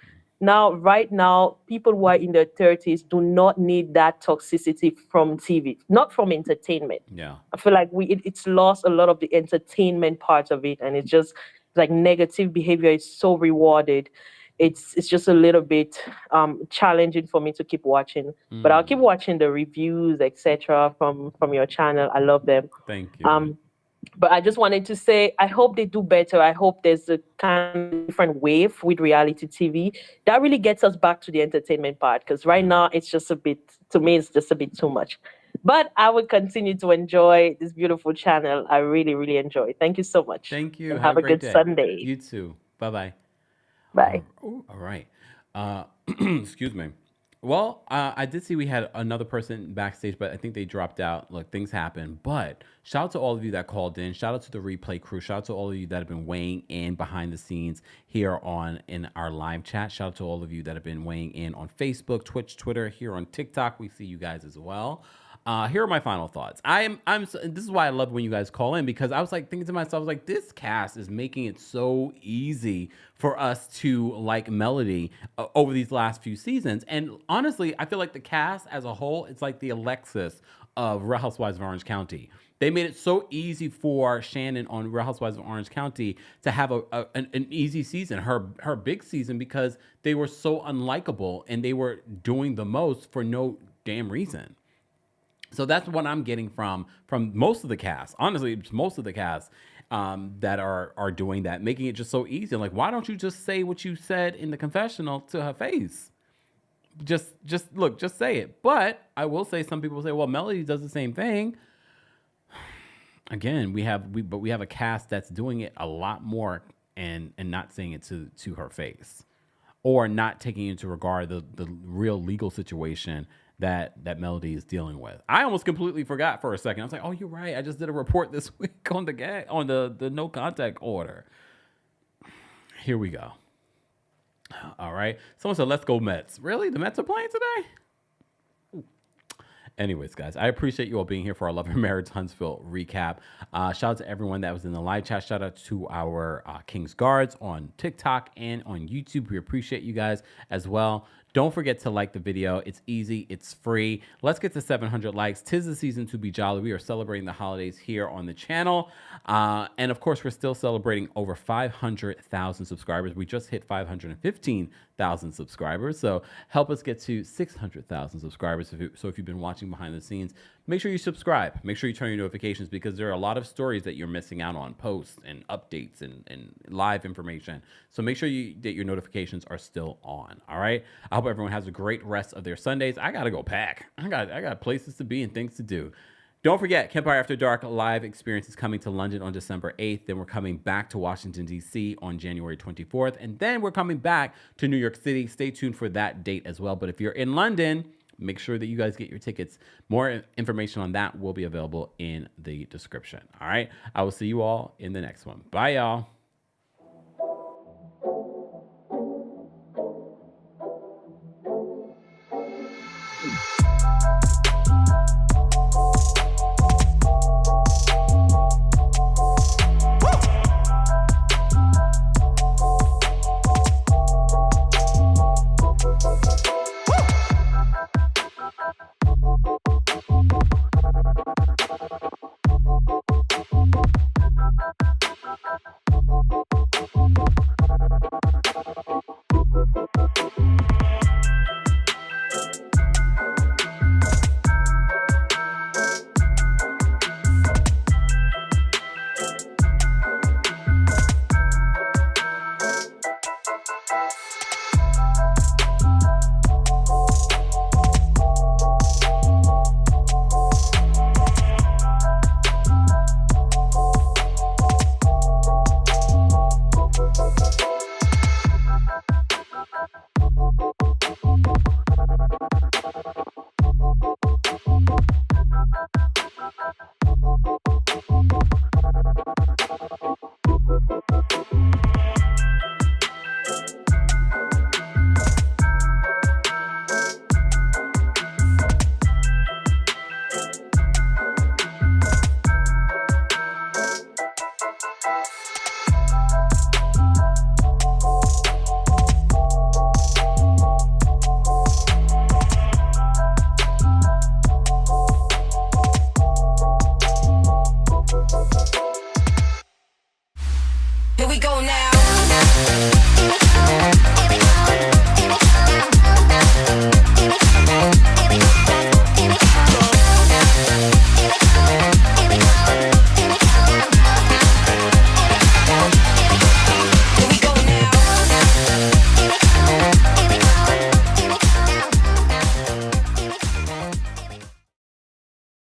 Now, right now, people who are in their 30s do not need that toxicity from TV, not from entertainment. Yeah. I feel like it's lost a lot of the entertainment part of it, and it's just like negative behavior is so rewarded. It's just a little bit challenging for me to keep watching, but I'll keep watching the reviews, etc. from your channel. I love them. Thank you. But I just wanted to say, I hope they do better. I hope there's a kind of different wave with reality TV that really gets us back to the entertainment part. Because right now, it's just a bit, to me, it's just a bit too much. But I will continue to enjoy this beautiful channel. I really, really enjoy. Thank you so much. Thank you. And have a great good day. Sunday. You too. Bye-bye. Bye. All right. Excuse me. Well, I did see we had another person backstage, but I think they dropped out. Look, things happen. But shout out to all of you that called in. Shout out to the replay crew. Shout out to all of you that have been weighing in behind the scenes here in our live chat. Shout out to all of you that have been weighing in on Facebook, Twitch, Twitter, here on TikTok. We see you guys as well. Here are my final thoughts. This is why I love when you guys call in, because I was like thinking to myself, I was like, this cast is making it so easy for us to like Melody over these last few seasons. And honestly, I feel like the cast as a whole, it's like the Alexis of Real Housewives of Orange County. They made it so easy for Shannon on Real Housewives of Orange County to have an easy season, her big season, because they were so unlikable and they were doing the most for no damn reason. So that's what I'm getting from most of the cast. Honestly, it's most of the cast that are doing that, making it just so easy. Like, why don't you just say what you said in the confessional to her face? Just say it. But I will say, some people say, well, Melody does the same thing. Again, we have a cast that's doing it a lot more and not saying it to her face, or not taking into regard the real legal situation that Melody is dealing with. I almost completely forgot for a second. I was like, oh, you're right. I just did a report this week on the no contact order. Here we go. All right. Someone said, let's go Mets. Really? The Mets are playing today? Anyways, guys, I appreciate you all being here for our Love and Marriage Huntsville recap. Shout out to everyone that was in the live chat. Shout out to our King's Guards on TikTok and on YouTube. We appreciate you guys as well. Don't forget to like the video. It's easy. It's free. Let's get to 700 likes. 'Tis the season to be jolly. We are celebrating the holidays here on the channel. And of course, we're still celebrating over 500,000 subscribers. We just hit 515,000 subscribers. So help us get to 600,000 subscribers. So if you've been watching behind the scenes, make sure you subscribe. Make sure you turn your notifications, because there are a lot of stories that you're missing out on, posts and updates and live information. So make sure that your notifications are still on. All right. I hope everyone has a great rest of their Sundays. I got to go pack. I got places to be and things to do. Don't forget, Kempire After Dark live experience is coming to London on December 8th. Then we're coming back to Washington, D.C. on January 24th. And then we're coming back to New York City. Stay tuned for that date as well. But if you're in London, make sure that you guys get your tickets. More information on that will be available in the description. All right. I will see you all in the next one. Bye, y'all. Here we go now.